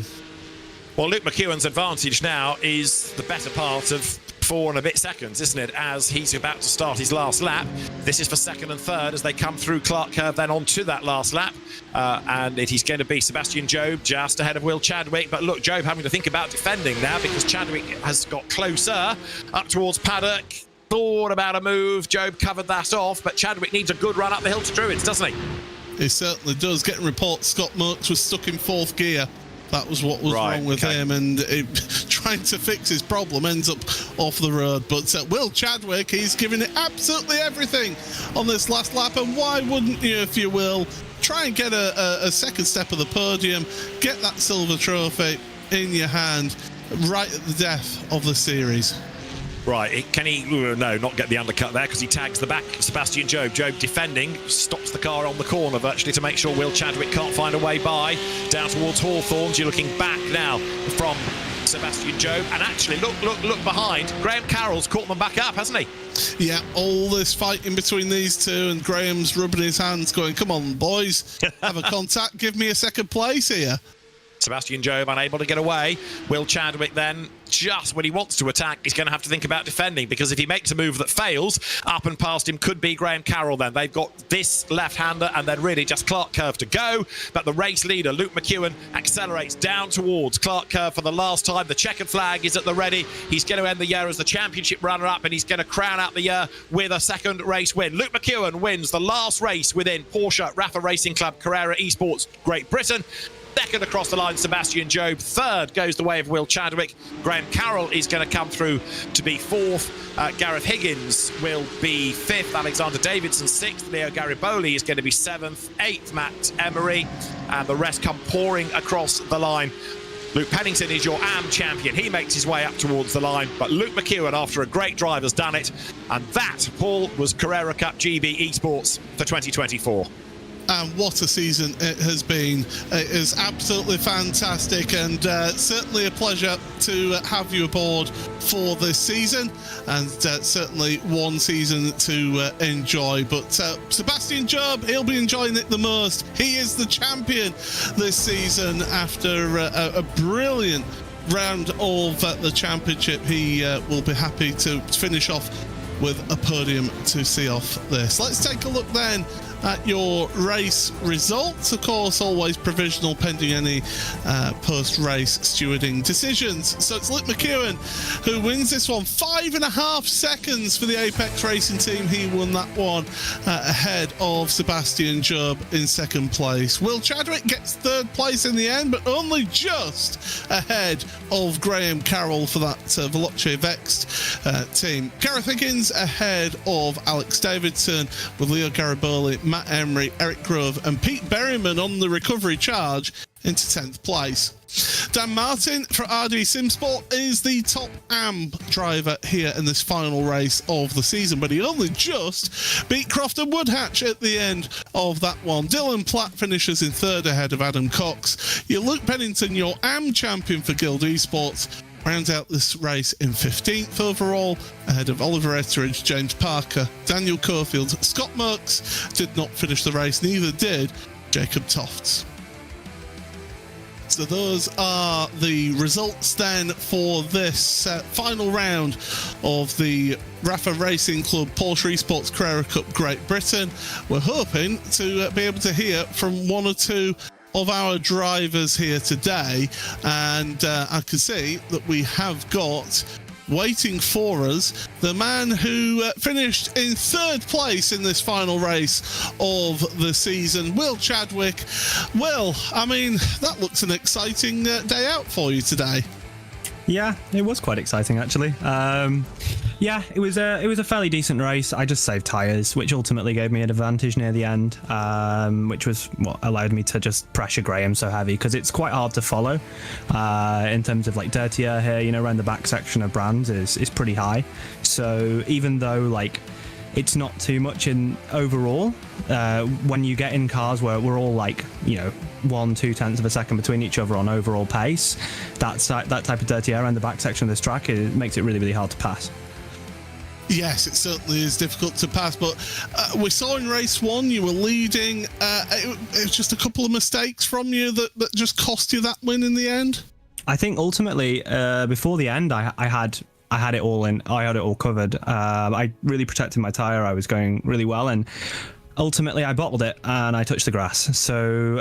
Well, Luke McEwen's advantage now is the better part of 4 and a bit seconds, isn't it, as he's about to start his last lap. This is for second and third as they come through Clark Curve, then on to that last lap. And it is going to be Sebastian Job just ahead of Will Chadwick. But look, Job having to think about defending now because Chadwick has got closer up towards paddock. Thought about a move. Job covered that off, but Chadwick needs a good run up the hill to Druids, doesn't he? He certainly does. Getting reports Scott Merckx was stuck in 4th gear. That was what was wrong with him, and trying to fix his problem ends up off the road. But Will Chadwick, he's giving it absolutely everything on this last lap, and why wouldn't you, if you will, try and get a second step of the podium, get that silver trophy in your hand right at the death of the series. Right, can he, no, not get the undercut there because he tags the back Sebastian Job. Job defending, stops the car on the corner virtually to make sure Will Chadwick can't find a way by. Down towards Hawthorns, you're looking back now from Sebastian Job. And actually, look behind. Graham Carroll's caught them back up, hasn't he? Yeah, all this fighting between these two, and Graham's rubbing his hands going, come on, boys, have a contact, give me a second place here. Sebastian Job unable to get away. Will Chadwick then, just when he wants to attack, he's going to have to think about defending, because if he makes a move that fails, up and past him could be Graham Carroll then. They've got this left-hander and then really just Clark Curve to go. But the race leader, Luke McEwen, accelerates down towards Clark Curve for the last time. The checkered flag is at the ready. He's going to end the year as the championship runner-up, and he's going to crown out the year with a second race win. Luke McEwen wins the last race within Porsche Rafa Racing Club Carrera Esports Great Britain. Second across the line, Sebastian Job. Third goes the way of Will Chadwick. Graham Carroll is going to come through to be 4th. Gareth Higgins will be 5th. Alexander Davidson 6th. Leo Gariboli is going to be 7th. 8th, Matt Emery. And the rest come pouring across the line. Luke Pennington is your AM champion. He makes his way up towards the line. But Luke McEwen, after a great drive, has done it. And that, Paul, was Carrera Cup GB Esports for 2024. And what a season it has been. It is absolutely fantastic, and certainly a pleasure to have you aboard for this season, and certainly one season to enjoy. But Sebastian Job, he'll be enjoying it the most. He is the champion this season after a brilliant round of the championship. He will be happy to finish off with a podium to see off this. Let's take a look then at your race results. Of course, always provisional pending any post-race stewarding decisions. So it's Luke McEwen who wins this one. 5.5 seconds for the Apex Racing team. He won that one ahead of Sebastian Job in second place. Will Chadwick gets third place in the end, but only just ahead of Graham Carroll for that Veloce Vexed team. Gareth Higgins ahead of Alex Davidson, with Leo Gariboli, Matt Emery, Eric Grove and Pete Berryman on the recovery charge into 10th place. Dan Martin for RD Simsport is the top AM driver here in this final race of the season, but he only just beat Crofton Woodhatch at the end of that one. Dylan Platt finishes in third ahead of Adam Cox. Your Luke Pennington, your AM champion for Guild Esports, rounds out this race in 15th overall, ahead of Oliver Etheridge, James Parker, Daniel Cofield. Scott Merckx did not finish the race, neither did Jacob Tofts. So those are the results then for this final round of the Rafa Racing Club Porsche Esports Carrera Cup Great Britain. We're hoping to be able to hear from one or two of our drivers here today, and I can see that we have got waiting for us. The man who finished in 3rd place in this final race of the season, Will Chadwick. Will, I mean, that looks an exciting day out for you today. Yeah, it was quite exciting actually. Yeah, it was a fairly decent race. I just saved tyres, which ultimately gave me an advantage near the end, which was what allowed me to just pressure Graham so heavy, because it's quite hard to follow in terms of like dirty air here, you know, around the back section of Brands is pretty high. So even though like it's not too much in overall, when you get in cars where we're all like, you know, 1-2 tenths of a second between each other on overall pace, that type of dirty air around the back section of this track, it makes it really, really hard to pass. Yes, it certainly is difficult to pass, but we saw in race 1 you were leading. It was just a couple of mistakes from you that just cost you that win in the end. I think ultimately, before the end, I had it all in. I had it all covered. I really protected my tyre. I was going really well, and ultimately I bottled it and I touched the grass. So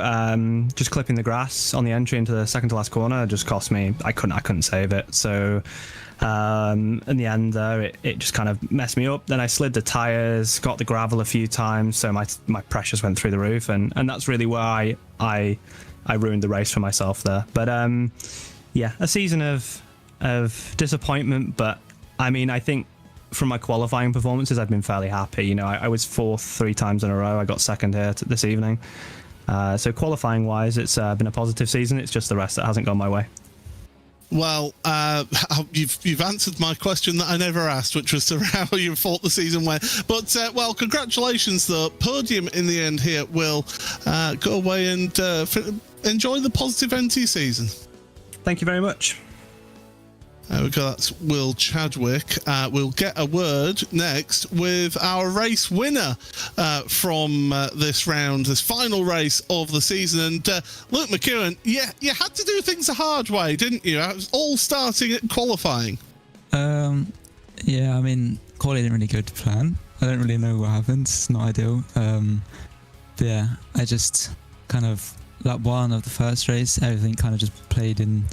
just clipping the grass on the entry into the second to last corner just cost me. I couldn't save it. So in the end there, it just kind of messed me up. Then I slid the tyres, got the gravel a few times, so my pressures went through the roof, and that's really why I ruined the race for myself there. But yeah, a season of disappointment, but I mean, I think from my qualifying performances, I've been fairly happy. You know, I was 4th 3 times in a row. I got 2nd here this evening. So qualifying wise, it's been a positive season. It's just the rest that hasn't gone my way. Well, you've answered my question that I never asked, which was to how you thought the season went. But, well, congratulations, though. Podium in the end here. Will go away and enjoy the positive end to your season. Thank you very much. There we go, that's Will Chadwick. We'll get a word next with our race winner from this round, this final race of the season. And Luke McEwen, you had to do things a hard way, didn't you? It was all starting at qualifying. Yeah, I mean, quality didn't really go to plan. I don't really know what happened. It's not ideal. But yeah, I just kind of, lap 1 of the first race, everything kind of just played in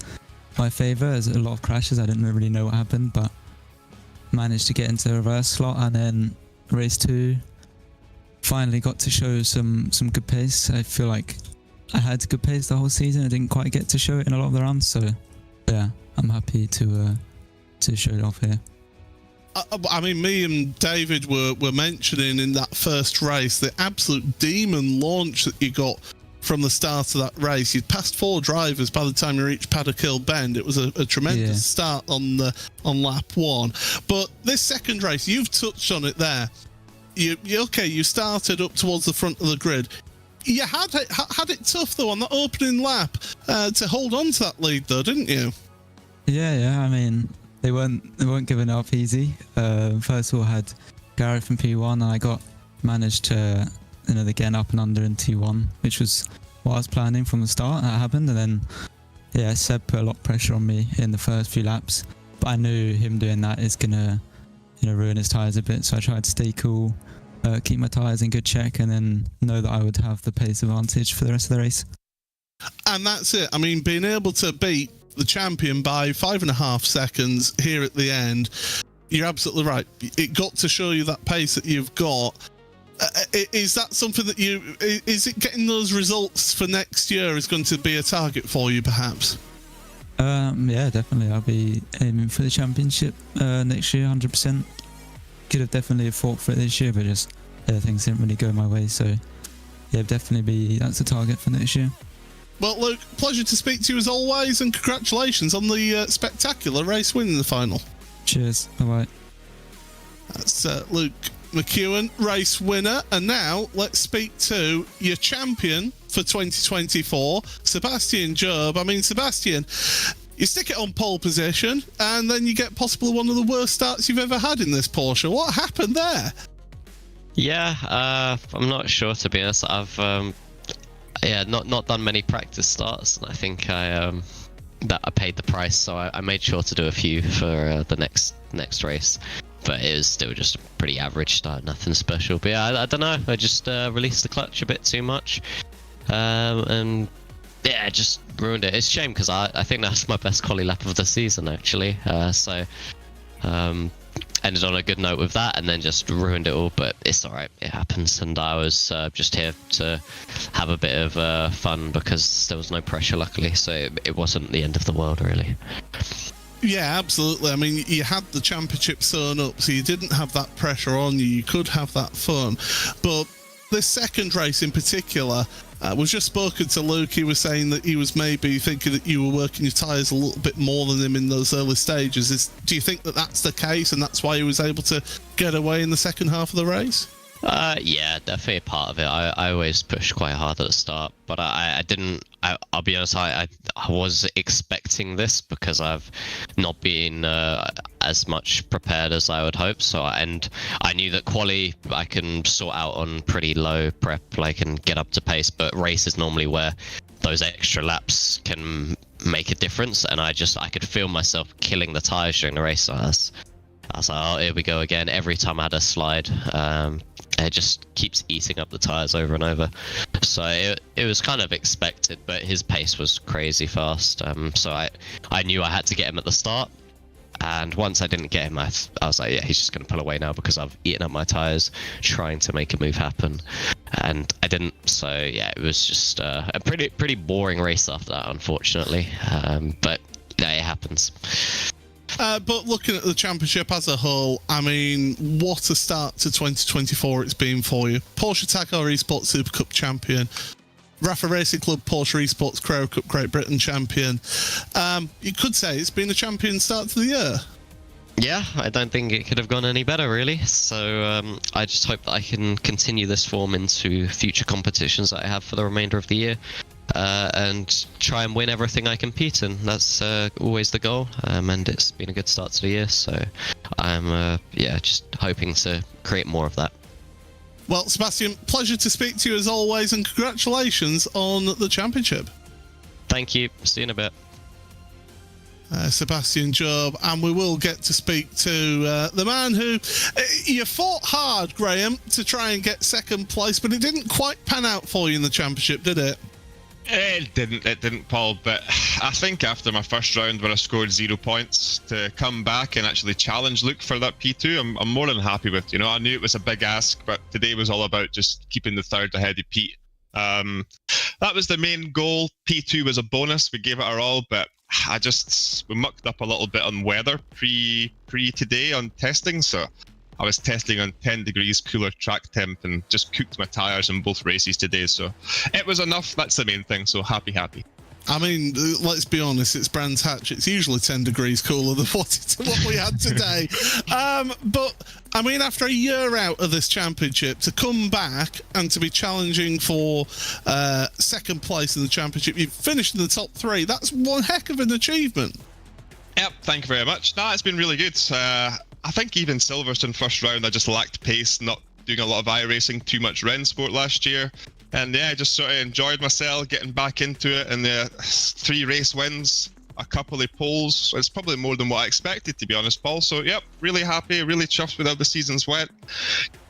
my favour. There's a lot of crashes. I didn't really know what happened, but managed to get into the reverse slot, and then race 2 finally got to show some good pace. I feel like I had good pace the whole season. I didn't quite get to show it in a lot of the rounds, so yeah, I'm happy to show it off here. I mean, me and David were mentioning in that first race the absolute demon launch that you got from the start of that race. You'd passed 4 drivers by the time you reached Paddock Hill Bend. It was a tremendous start on lap 1. But this second race, you've touched on it there. You started up towards the front of the grid. You had it tough though on the opening lap to hold on to that lead though, didn't you? Yeah. I mean, they weren't giving up easy. First of all, I had Gareth from P1, and I managed to the getting up and under in T1, which was what I was planning from the start. That happened, and then yeah, Seb put a lot of pressure on me in the first few laps, but I knew him doing that is gonna ruin his tyres a bit, so I tried to stay cool, keep my tyres in good check, and then know that I would have the pace advantage for the rest of the race. And that's it. I mean, being able to beat the champion by 5.5 seconds here at the end, you're absolutely right. It got to show you that pace that you've got. Is that something that is it getting those results for next year is going to be a target for you, perhaps? Yeah, definitely. I'll be aiming for the championship next year, 100%. Could have definitely fought for it this year, but just things didn't really go my way. So yeah, definitely that's the target for next year. Well, Luke, pleasure to speak to you as always, and congratulations on the spectacular race win in the final. Cheers. Bye-bye. That's Luke McEwen, race winner. And now let's speak to your champion for 2024, Sebastian Job. I mean, Sebastian, you stick it on pole position and then you get possibly one of the worst starts you've ever had in this Porsche. What happened there? Yeah, I'm not sure, to be honest. I've not done many practice starts, and I think I paid the price, so I made sure to do a few for the next race. But it was still just a pretty average start, nothing special. But yeah, I don't know. I just released the clutch a bit too much, and yeah, just ruined it. It's a shame because I think that's my best quali lap of the season actually. So Ended on a good note with that, and then just ruined it all. But it's all right, it happens. And I was just here to have a bit of fun because there was no pressure, luckily. So it wasn't the end of the world, really. Yeah, absolutely. I mean, you had the championship sewn up, so you didn't have that pressure on you. You could have that fun. But this second race in particular, we've just spoken to Luke. He was saying that he was maybe thinking that you were working your tyres a little bit more than him in those early stages. Do you think that that's the case, and that's why he was able to get away in the second half of the race? Yeah, definitely a part of it. I always pushed quite hard at the start, but I didn't. I'll be honest. I was expecting this because I've not been as much prepared as I would hope. So and I knew that quali I can sort out on pretty low prep, like, and get up to pace. But race is normally where those extra laps can make a difference, and I could feel myself killing the tires during the race. So I was like, oh, here we go again. Every time I had a slide, it just keeps eating up the tires over and over. So it was kind of expected, but his pace was crazy fast. So I knew I had to get him at the start. And once I didn't get him, I was like, yeah, he's just going to pull away now because I've eaten up my tires trying to make a move happen. And I didn't. So yeah, it was just a pretty boring race after that, unfortunately. But yeah, it happens. But looking at the championship as a whole, I mean, what a start to 2024 it's been for you. Porsche Esports Super Cup champion, Rafa Racing Club Porsche Esports Carrera Cup Great Britain champion. You could say it's been a champion start to the year. Yeah, I don't think it could have gone any better, really. So I just hope that I can continue this form into future competitions that I have for the remainder of the year. And try and win everything I compete in. That's always the goal, and it's been a good start to the year, so I'm just hoping to create more of that. Well, Sebastian, pleasure to speak to you as always, and congratulations on the championship. Thank you. See you in a bit. Sebastian Job, and we will get to speak to the man who you fought hard, Graham, to try and get second place, but it didn't quite pan out for you in the championship, did it? It didn't, Paul, but I think after my first round where I scored 0 points, to come back and actually challenge Luke for that P2, I'm more than happy with. You know, I knew it was a big ask, but today was all about just keeping the third ahead of Pete. That was the main goal. P2 was a bonus. We gave it our all, but we mucked up a little bit on weather pre today on testing, so I was testing on 10 degrees cooler track temp and just cooked my tyres in both races today. So it was enough. That's the main thing. So happy. I mean, let's be honest, it's Brands Hatch. It's usually 10 degrees cooler than what we had today. But, I mean, after a year out of this championship, to come back and to be challenging for second place in the championship, you've finished in the top 3. That's one heck of an achievement. Yep, thank you very much. No, it's been really good. I think even Silverstone first round, I just lacked pace, not doing a lot of iRacing, too much Ren Sport last year. And yeah, I just sort of enjoyed myself getting back into it, and the 3 race wins, a couple of poles. It's probably more than what I expected, to be honest, Paul. So yep, really happy, really chuffed with how the season's went.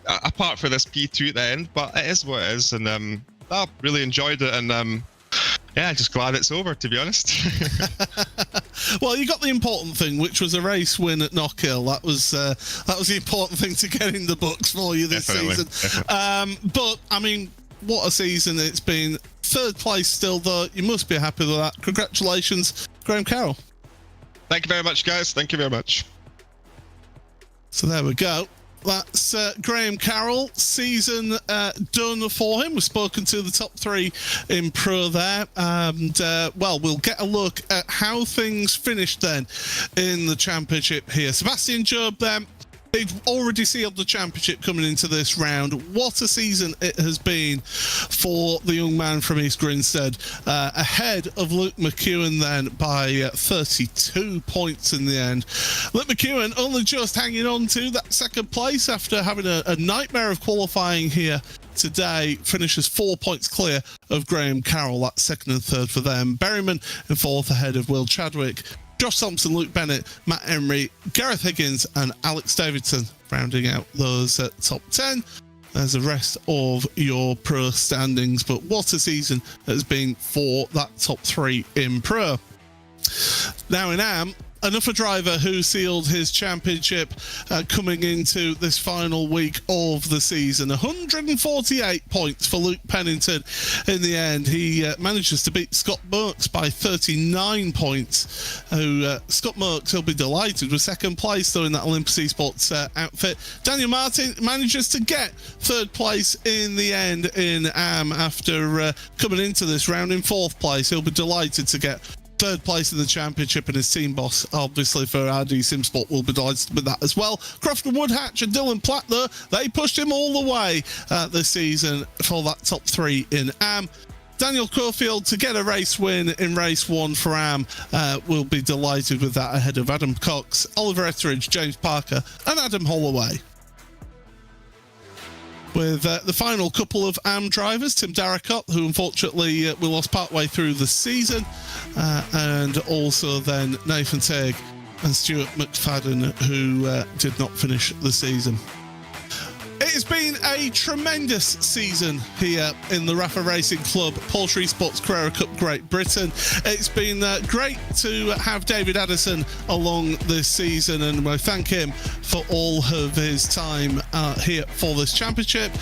Apart for this P2 at the end, but it is what it is. And I really enjoyed it, and yeah, just glad it's over, to be honest. Well, you got the important thing, which was a race win at Knockhill. That was the important thing to get in the books for you this season. But I mean, what a season it's been. Third place still, though. You must be happy with that. Congratulations, Graham Carroll. Thank you very much, guys. Thank you very much. So there we go. That's Graham Carroll, season done for him. We've spoken to the top 3 in Pro there. And, well, we'll get a look at how things finished then in the championship here. Sebastian Job then, they've already sealed the championship coming into this round. What a season it has been for the young man from East Grinstead. Ahead of Luke McEwen then by 32 points in the end. Luke McEwen only just hanging on to that second place after having a nightmare of qualifying here today. Finishes 4 points clear of Graham Carroll. That's second and third for them. Berryman in fourth ahead of Will Chadwick. Josh Thompson, Luke Bennett, Matt Emery, Gareth Higgins and Alex Davidson rounding out those top 10. There's the rest of your Pro standings, but what a season it has been for that top 3 in Pro. Now in AM, another driver who sealed his championship coming into this final week of the season. 148 points for Luke Pennington in the end. He manages to beat Scott Merckx by 39 points. Scott Merckx will be delighted with second place though in that Olympus Esports outfit. Daniel Martin manages to get third place in the end in AM after coming into this round in fourth place. He'll be delighted to get third place in the championship, and his team boss, obviously for RD Simsport, will be delighted with that as well. Crofton Woodhatch and Dylan Platt, though, they pushed him all the way this season for that top 3 in AM. Daniel Crowfield to get a race win in race 1 for AM will be delighted with that ahead of Adam Cox, Oliver Etheridge, James Parker and Adam Holloway. With the final couple of AM drivers, Tim Darracott, who unfortunately we lost partway through the season, and also then Nathan Tegg and Stuart McFadden, who did not finish the season. It has been a tremendous season here in the Rafa Racing Club Porsche Esports Carrera Cup Great Britain. It's been great to have David Addison along this season, and I thank him for all of his time here for this championship.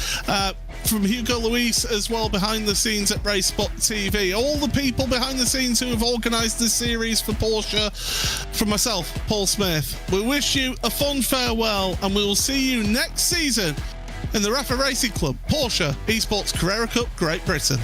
From Hugo Luis as well behind the scenes at RaceSpotTV, all the people behind the scenes who have organised this series for Porsche, from myself, Paul Smith, we wish you a fond farewell, and we will see you next season in the Rafa Racing Club Porsche Esports Carrera Cup Great Britain.